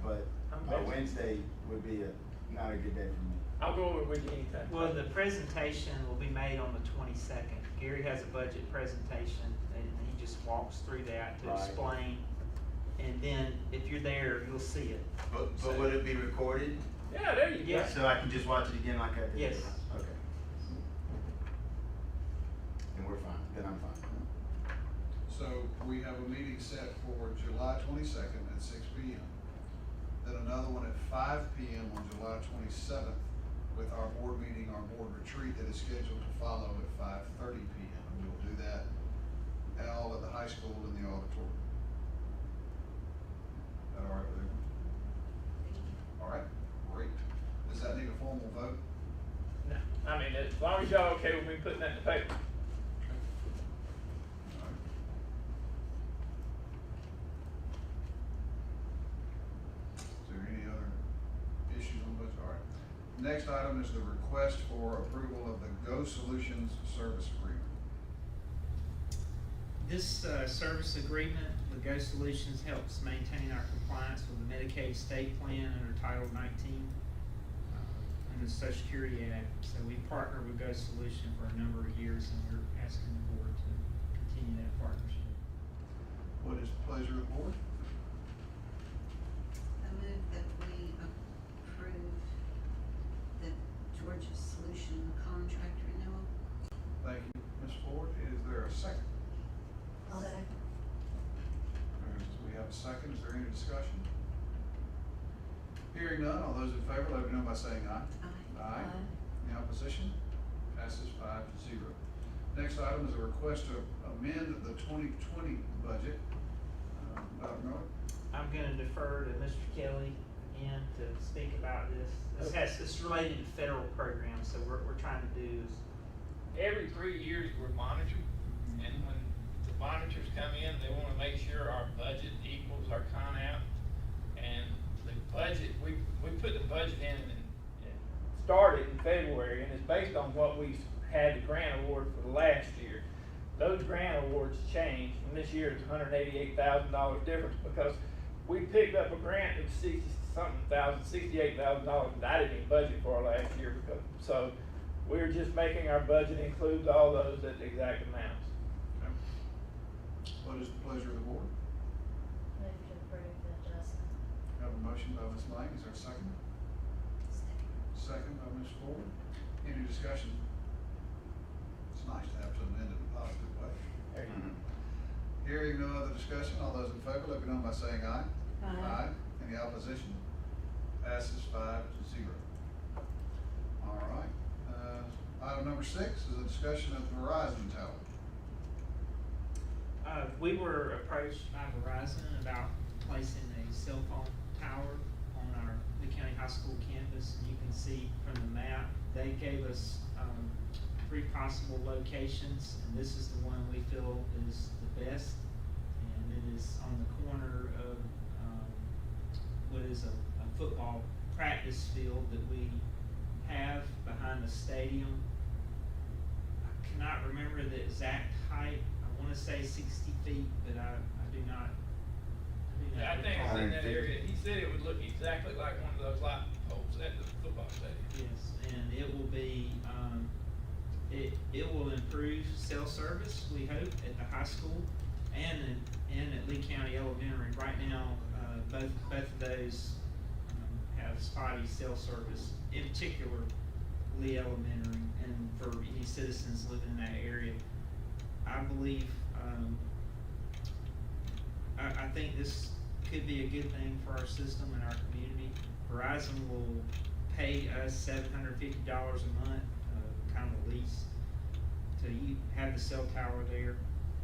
but I'm busy. Wednesday would be not a good day for me. I'll go over it with you anytime. Well, the presentation will be made on the 22nd. Gary has a budget presentation and he just walks through that to Right. explain. And then if you're there, you'll see it. But would it be recorded? Yeah, there you go. Yeah. So I can just watch it again like I did? Yes. Okay. And we're fine, then I'm fine. So we have a meeting set for July 22nd at 6 p.m. Then another one at 5 p.m. on July 27th with our board meeting, our board retreat that is scheduled to follow at 5:30 p.m. And we will do that all at the high school in the auditorium. Is that all right with everyone? All right, great. Does that need a formal vote? No, I mean, as long as y'all okay with me putting that in the paper. All right. Is there any other issues on budget? All right. Next item is the request for approval of the Go Solutions Service Agreement. This service agreement with Go Solutions helps maintain our compliance with the Medicaid state plan under Title 19 under the Social Security Act. So we partner with Go Solutions for a number of years and we're asking the board to continue that partnership. What is the pleasure of the board? I move that we approve the Georgia Solution contract renewal. Thank you, Ms. Ford. Is there a second? We have a second. Is there any discussion? Hearing none, all those in favor, let me know by saying aye. Aye. Any opposition? Passes 5-0. Next item is a request to amend the 2020 budget. Dr. Miller? I'm gonna defer to Mr. Kelly again to speak about this. This is related to federal programs, so we're trying to do is Every 3 years, we're monitored, and when the monitors come in, they wanna make sure our budget equals our con out. And the budget, we put the budget in and started in February, and it's based on what we had the grant award for the last year. Those grant awards changed, and this year it's $188,000 difference because we picked up a grant of $68,000 that I didn't even budget for last year because, so we're just making our budget include all those at the exact amounts. Okay. What is the pleasure of the board? Move to approve the adjustment. I Have a motion by Ms. Lang, is there a second? Second by Ms. Ford. Any discussion? It's nice to have something ended in a positive way. Hearing no other discussion, all those in favor, let me know by saying aye. Aye. Any opposition? Passes 5-0. All right, item number 6 is a discussion of the Verizon tower. We were approached by Verizon about placing a cell phone tower on our Lee County High School campus. And you can see from the map, they gave us, 3 possible locations, and this is the one we feel is the best. And it is on the corner of, what is a football practice field that we have behind the stadium. I cannot remember the exact height. I wanna say 60 feet, but I do not. Yeah, I think it's in that 150. area. He said it would look exactly like one of those light poles at the football stadium. Yes, and it will be, it will improve cell service, we hope, at the high school and at Lee County Elementary. Right now, both of those, have spotty cell service, in particular Lee Elementary, and for any citizens living in that area. I believe, I think this could be a good thing for our system and our community. Verizon will pay us $750 a month, kind of a lease, to have the cell tower there.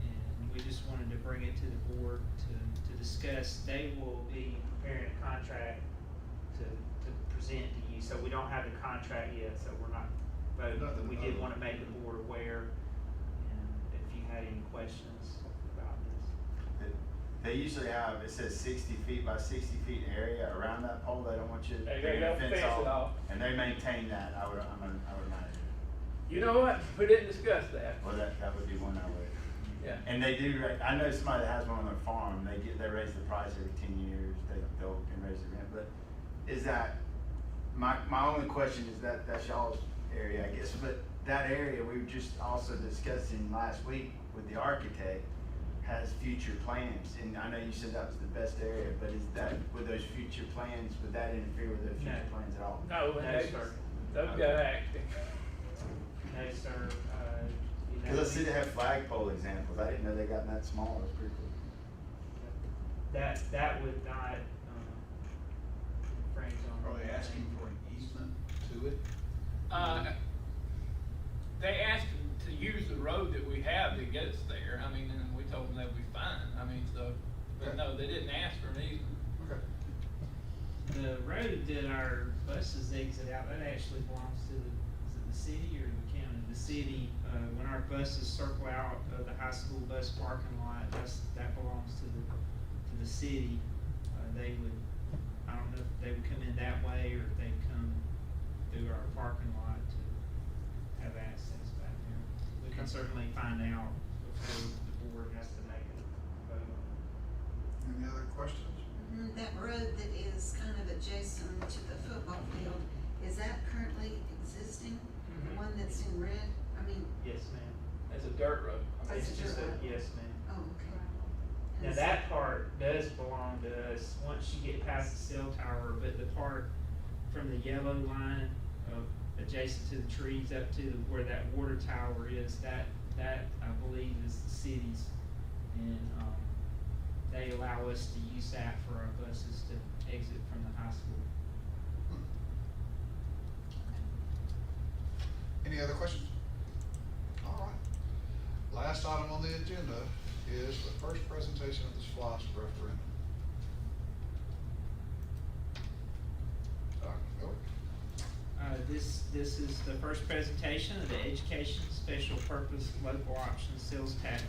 And we just wanted to bring it to the board to discuss. They will be preparing a contract to present to you, so we don't have the contract yet, so we're not voting, but we did wanna make the board aware, and if you had any questions about this. They usually have, it says 60 feet by 60 feet area around that pole. They don't want you to They bring don't a fence fence it off. and they maintain that. I would imagine. You know what? We didn't discuss that. Well, that would be one I would. Yeah. And they do, I know somebody that has one on their farm, they raise the price every 10 years, they'll can raise the rent, but is that, my only question is that's y'all's area, I guess, but that area, we were just also discussing last week with the architect, has future plans, and I know you said that was the best area, but is that, with those future plans, would that interfere with those future No. plans at all? No, No, they, sir. they've Okay. got acting. No, sir, you know, Cause I see they have flagpole examples, I didn't know they got that small, that's pretty cool. that would not, infringe on. Are they asking for an easement to it? They asked them to use the road that we have to get us there. I mean, and we told them that would be fine. I mean, so, but no, they didn't ask for an easement. Okay. The road that our buses exit out, that actually belongs to is it the city or the county? The city, when our buses circle out of the high school bus parking lot, that belongs to the city. They would, I don't know if they would come in that way or if they'd come through our parking lot to have access back there. We can certainly find out before the board has to make a vote. Any other questions? That road that is kind of adjacent to the football field, is that currently existing? The one that's in red? I mean, Yes, ma'am. It's a dirt road. I mean, It's It's a just dirt road. yes, ma'am. oh, okay. Now And that part does belong to us, once you get past the cell tower, but the part from the yellow line, adjacent to the trees up to where that water tower is, that I believe is the city's. And, they allow us to use that for our buses to exit from the high school. Any other questions? All right. Last item on the agenda is the first presentation of the SPLOST referendum. Dr. Miller? This is the first presentation of the Education Special Purpose Local Option Sales Tax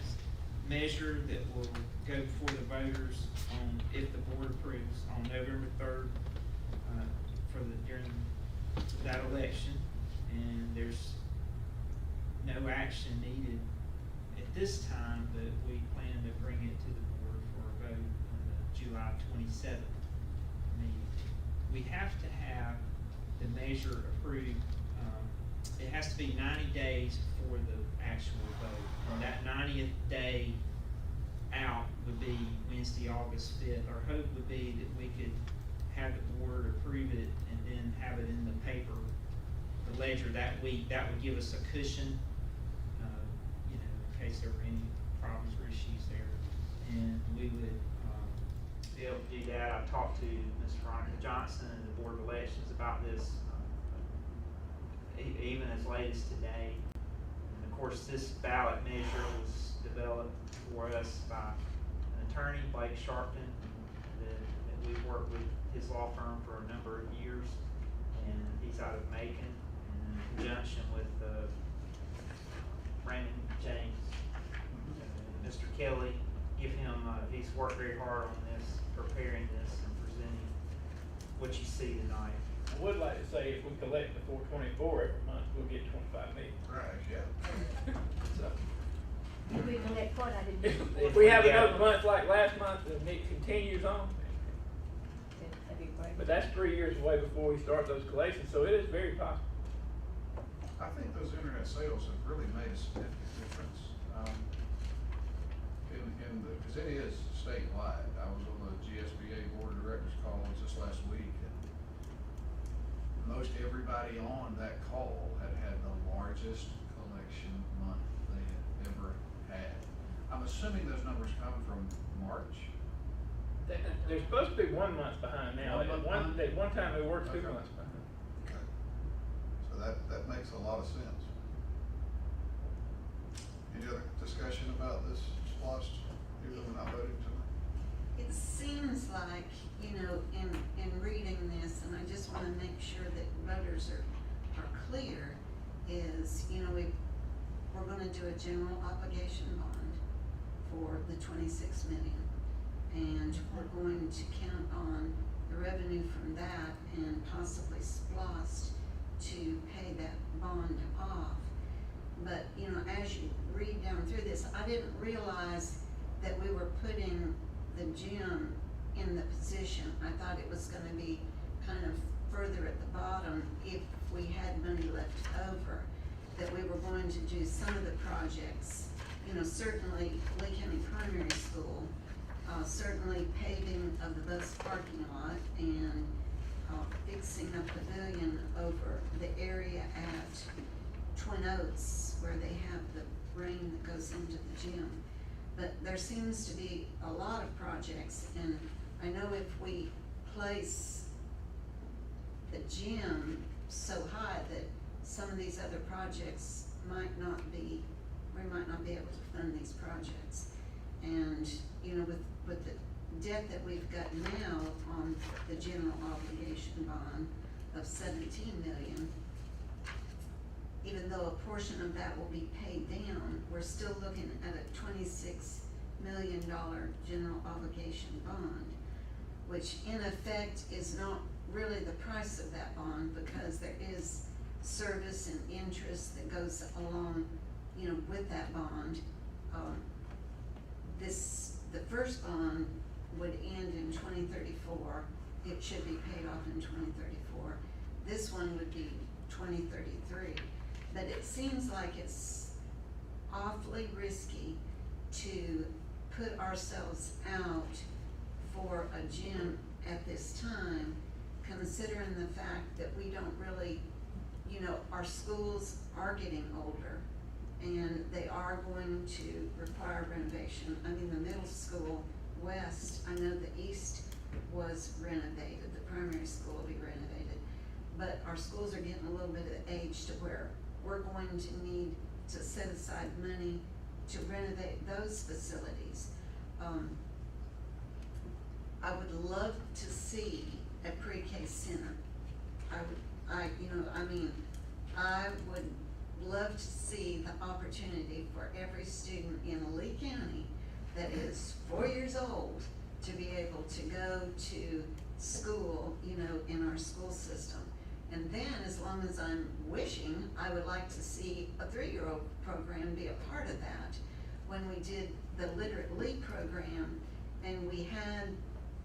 measure that will go before the voters on, if the board approves, on November 3rd, during that election. And there's no action needed at this time, but we plan to bring it to the board for a vote on the July 27th meeting. We have to have the measure approved, it has to be 90 days before the actual vote. And that 90th day out would be Wednesday, August 5th. Our hope would be that we could have the board approve it and then have it in the paper, the ledger that week. That would give us a cushion, you know, in case there were any problems or issues there. And we would, be able to do that. I've talked to Ms. Veronica Johnson and the Board of Elections about this, even as late as today. And of course, this ballot measure was developed for us by an attorney, Blake Sharpton, that we've worked with his law firm for a number of years, and he's out of Macon, and in conjunction with Raymond James, Mr. Kelly. Give him, he's worked very hard on this, preparing this and presenting what you see tonight. I would like to say if we collect the 424 every month, we'll get 25 million. Right, yeah. So, If we collect what, I didn't. if we have another month like last month and it continues on, That'd be great. but that's 3 years away before we start those collections, so it is very possible. I think those internet sales have really made a significant difference. Because it is statewide. I was on the GSBA Board of Directors call just last week, and most everybody on that call had the largest collection month they had ever had. I'm assuming those numbers come from March. They're supposed to be 1 month behind now. 1 month At one time they were 2 Okay. months behind. Okay. So that makes a lot of sense. Any other discussion about this SPOS, even though we're not voting tonight? It seems like, you know, in reading this, and I just wanna make sure that voters are clear, is, you know, we're gonna do a general obligation bond for the 26 million. And we're going to count on the revenue from that and possibly SPOS to pay that bond off. But, you know, as you read down through this, I didn't realize that we were putting the gym in the position. I thought it was gonna be kind of further at the bottom if we had money left over, that we were going to do some of the projects, you know, certainly Lee County Primary School, certainly paving of the bus parking lot and fixing a pavilion over the area at Twin Oaks where they have the rain that goes into the gym. But there seems to be a lot of projects, and I know if we place the gym so high that some of these other projects might not be, we might not be able to fund these projects. And, you know, with the debt that we've got now on the general obligation bond of 17 million, even though a portion of that will be paid down, we're still looking at a $26 million general obligation bond, which in effect is not really the price of that bond, because there is service and interest that goes along, you know, with that bond. The first bond would end in 2034. It should be paid off in 2034. This one would be 2033. But it seems like it's awfully risky to put ourselves out for a gym at this time, considering the fact that we don't really, you know, our schools are getting older and they are going to require renovation. I mean, the middle school west, I know the east was renovated, the primary school will be renovated, but our schools are getting a little bit of age to where we're going to need to set aside money to renovate those facilities. I would love to see a pre-K center. I would love to see the opportunity for every student in Lee County that is 4 years old to be able to go to school, you know, in our school system. And then, as long as I'm wishing, I would like to see a 3-year-old program be a part of that. When we did the Literate Lee program and we had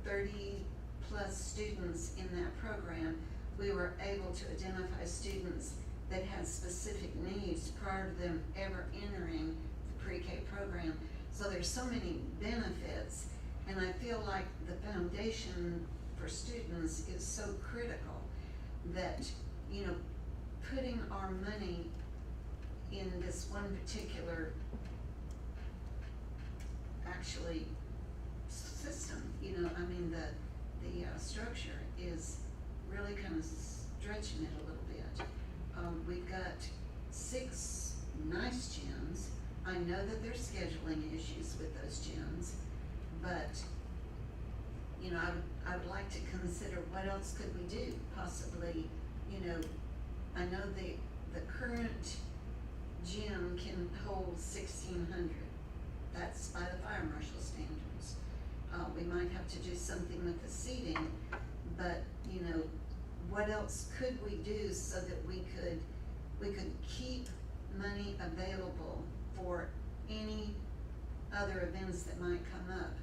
30 plus students in that program, we were able to identify students that had specific needs prior to them ever entering the pre-K program. So there's so many benefits, and I feel like the foundation for students is so critical that, you know, putting our money in this one particular, actually, system, you know, I mean, the structure is really kind of stretching it a little bit. We've got 6 nice gyms. I know that there's scheduling issues with those gyms, but, you know, I would like to consider what else could we do, possibly, you know, I know the current gym can hold 1,600. That's by the fire marshal standards. We might have to do something with the seating, but, you know, what else could we do so that we could keep money available for any other events that might come up?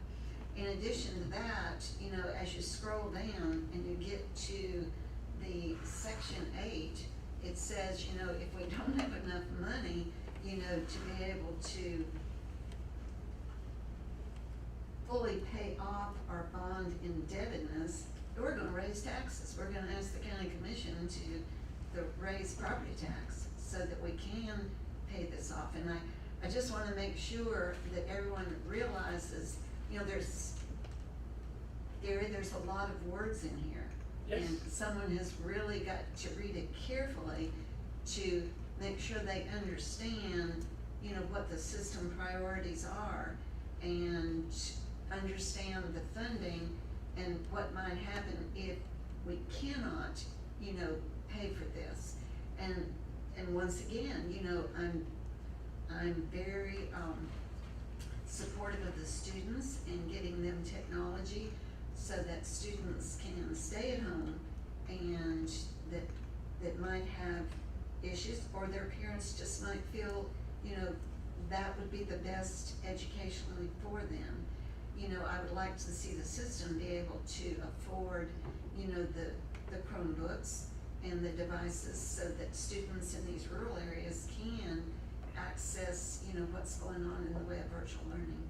In addition to that, you know, as you scroll down and you get to the section 8, it says, you know, if we don't have enough money, you know, to be able to fully pay off our bond indebtedness, we're gonna raise taxes. We're gonna ask the county commission to raise property tax so that we can pay this off. And I just wanna make sure that everyone realizes, you know, there's a lot of words in here. Yes. And someone has really got to read it carefully to make sure they understand, you know, what the system priorities are and understand the funding and what might happen if we cannot, you know, pay for this. And once again, you know, I'm very supportive of the students and getting them technology so that students can stay at home and that might have issues, or their parents just might feel, you know, that would be the best educationally for them. You know, I would like to see the system be able to afford, you know, the Chromebooks and the devices so that students in these rural areas can access, you know, what's going on in the way of virtual learning.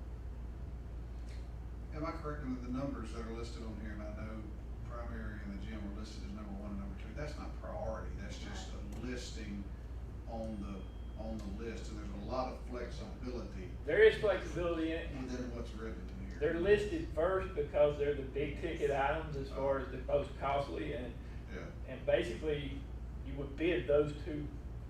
Am I correct in the numbers that are listed on here, and I know primary and the gym are listed as number 1 and number 2, that's not priority, that's just a listing on the list, and there's a lot of flexibility There is flexibility in it. within what's written in here. They're listed first because they're the big ticket items as far as the most costly, and basically you would bid those 2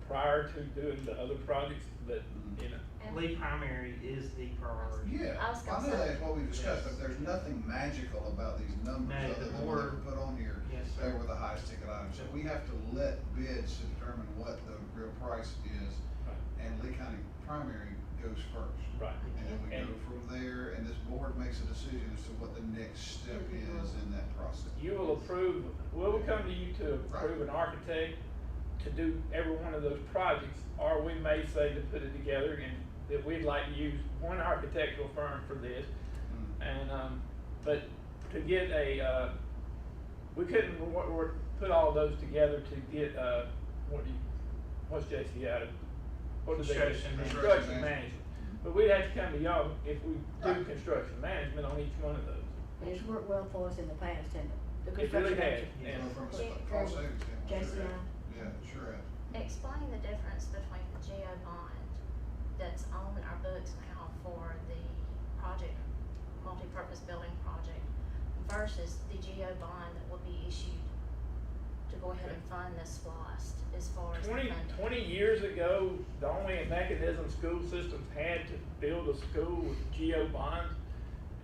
prior to doing the other projects, but, you know. Lead primary is the priority. Yeah, I was I gonna know say- that's what we discussed, Yes. but there's nothing magical about these numbers No, other the than what board- we put on here. Yes, They sir. were the highest ticket items, so we have to let bids to determine what the real price is, and Lee County primary goes first. Right. And then we go And- from there, and this board makes a decision as to what the next step is in that process. You will approve, we'll come to you to approve an architect to do every one of those projects, or we may say to put it together and that we'd like to use one architectural firm for this. And, but to get we couldn't put all those together to get, what's JC out of? What do they do? Construction management. Construction management. But we'd have to come to y'all if we do construction management on each one of those. And it's worked well for us in the past, and the It really construction has. manager. And- So from Yeah. a cost savings standpoint. Jason, Yeah, sure has. Explain the difference between the GO bond that's on our books now for the project, multi-purpose building project versus the GO bond that will be issued to go ahead and fund this SPOS as far as the 20 funding. years ago, the only mechanism school systems had to build a school was GO bonds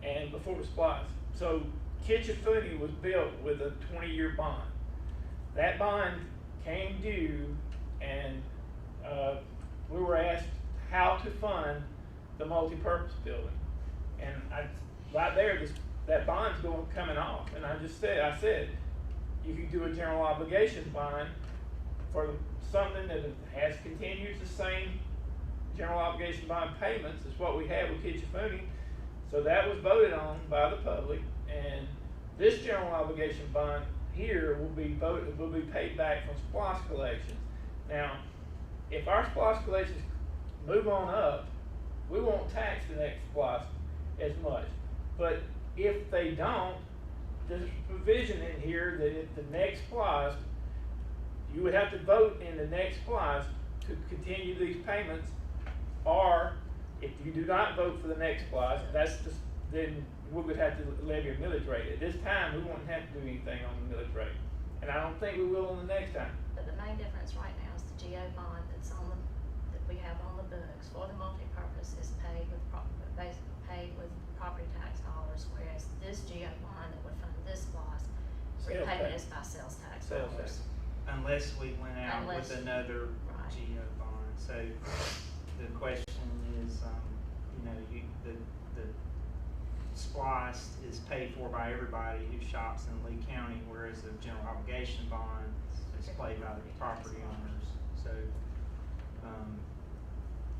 and before the SPOS. So Kitchafuni was built with a 20-year bond. That bond came due, and we were asked how to fund the multi-purpose building. And right there, that bond's coming off, and I said, you could do a general obligation bond for something that continues the same general obligation bond payments as what we had with Kitchafuni. So that was voted on by the public, and this general obligation bond here will be paid back from SPOS collections. Now, if our SPOS collections move on up, we won't tax the next SPOS as much. But if they don't, there's a provision in here that if the next clause, you would have to vote in the next clause to continue these payments, or if you do not vote for the next clause, then we would have to levy a millage rate. At this time, we won't have to do anything on the millage rate, and I don't think we will on the next time. But the main difference right now is the GO bond that we have on the books for the multipurpose is paid with basically paid with property tax dollars, whereas this GO bond that would fund this clause, Sales repayment tax. is by sales tax Sales dollars. tax. Unless we went out with Unless- another right. GO bond, so the question is, you know, the SPOS is paid for by everybody who shops in Lee County, whereas the general obligation bond is paid by the property owners, so,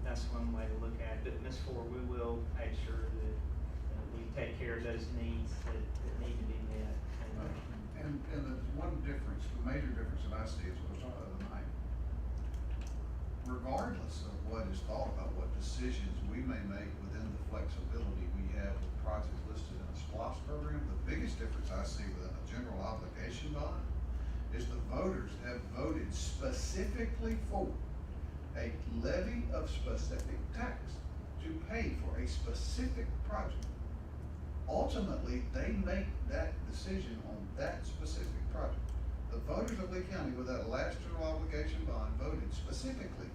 that's one way to look at it, but Ms. Ford, we will make sure that we take care of those needs that need to be met, And the one difference, the major difference that I see is what I was talking about tonight. Regardless of what is thought about what decisions we may make within the flexibility we have with projects listed in the SPOS program, the biggest difference I see within a general obligation bond is the voters have voted specifically for a levy of specific tax to pay for a specific project. Ultimately, they make that decision on that specific project. The voters of Lee County with that last general obligation bond voted specifically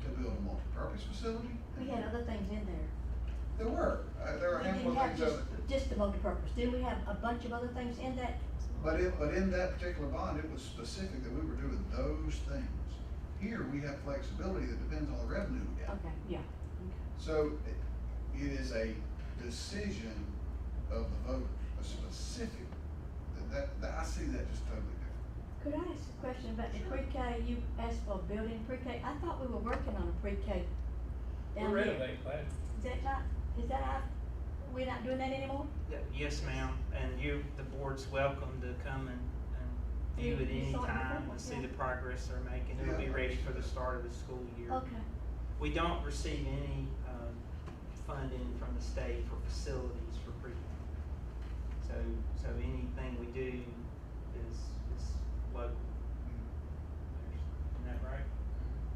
to build a multipurpose facility. We had other things in there. There were a We handful didn't of have things other. just the multipurpose, didn't we have a bunch of other things in that? But in that particular bond, it was specific that we were doing those things. Here, we have flexibility that depends on the revenue we get. Okay, yeah, okay. So it is a decision of the voters, a specific, that I see that just totally different. Could I ask a question about the pre-K? You asked for a building pre-K. I thought we were working on a pre-K down We're here. renovating classes. Is that out? We're not doing that anymore? Yes, ma'am, and the board's welcome to come and view it You saw it anytime before, and see yeah. the progress they're making. It'll be Yeah. ready for the start of the school year. Okay. We don't receive any, funding from the state for facilities for pre-K. So anything we do is local. Isn't that right?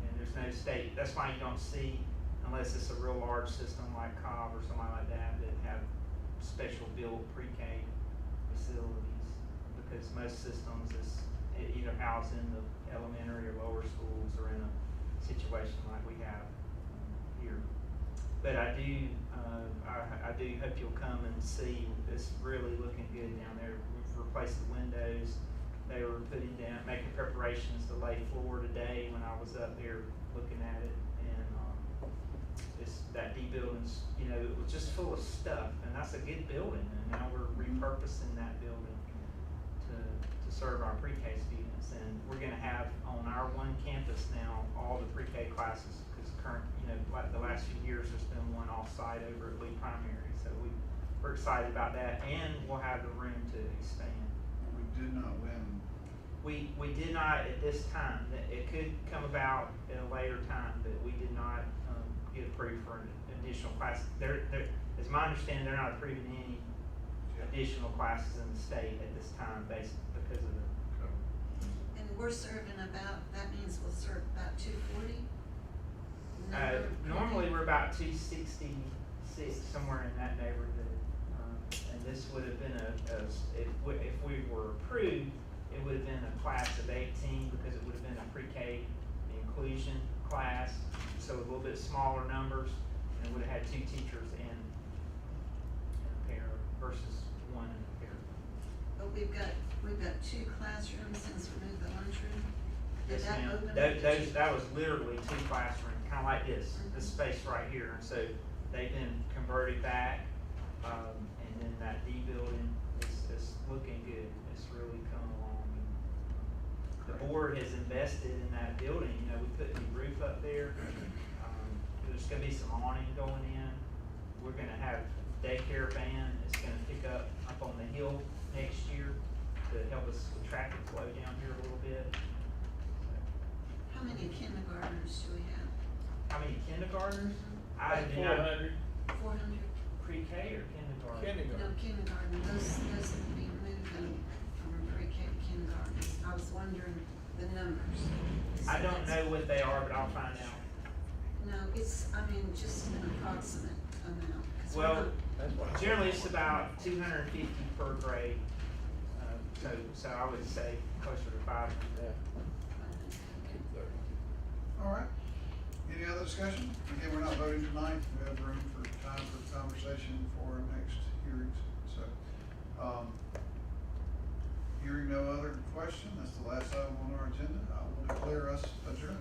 And there's no state, that's why you don't see, unless it's a real large system like Cobb or something like that have special built pre-K facilities, because most systems is either housed in the elementary or lower schools or in a situation like we have here. But I do hope you'll come and see, it's really looking good down there. We've replaced the windows. They were making preparations to lay floor today when I was up there looking at it. And, that D building's, it was just full of stuff, and that's a good building, and now we're repurposing that building to serve our pre-K students. And we're gonna have on our one campus now, all the pre-K classes, because like the last few years, there's been one off-site over at Lee Primary, so we're excited about that, and we'll have the room to expand. We did not win. We did not at this time. It could come about at a later time, but we did not get approved for an additional class. As my understanding, they're not approving any additional classes in the state at this time based because of the. And we're serving that means we'll serve about 240? Normally we're about 266, somewhere in that neighborhood. And this would have been if we were approved, it would have been a class of 18 because it would have been a pre-K inclusion class, so a little bit smaller numbers, and would have had 2 teachers in a pair versus 1 in a pair. But we've got 2 classrooms since we moved the lunchroom. Did Yes, that ma'am. open? That was literally 2 classrooms, kind of like this space right here. And so they've been converted back, and then that D building is looking good. It's really coming along. The board has invested in that building. We put the roof up there. There's gonna be some awning going in. We're gonna have daycare van. It's gonna pick up on the hill next year to help us with traffic flow down here a little bit. How many kindergartners do we have? How many kindergartners? I Like do not. 400. 400? pre-K or kindergarten? Kindergarten. No, kindergarten, those would be moving from pre-K to kindergarten. I was wondering the numbers. I So don't that's- know what they are, but I'll find out. No, it's, I mean, just an approximate amount. 'cause we're Well, not- That's what. generally it's about 250 per grade, so I would say closer to 500. Yeah. 230. All right. Any other discussion? Again, we're not voting tonight. We have room for time for conversation for our next hearings. So, hearing no other question, that's the last item on our agenda. I will declare us adjourned.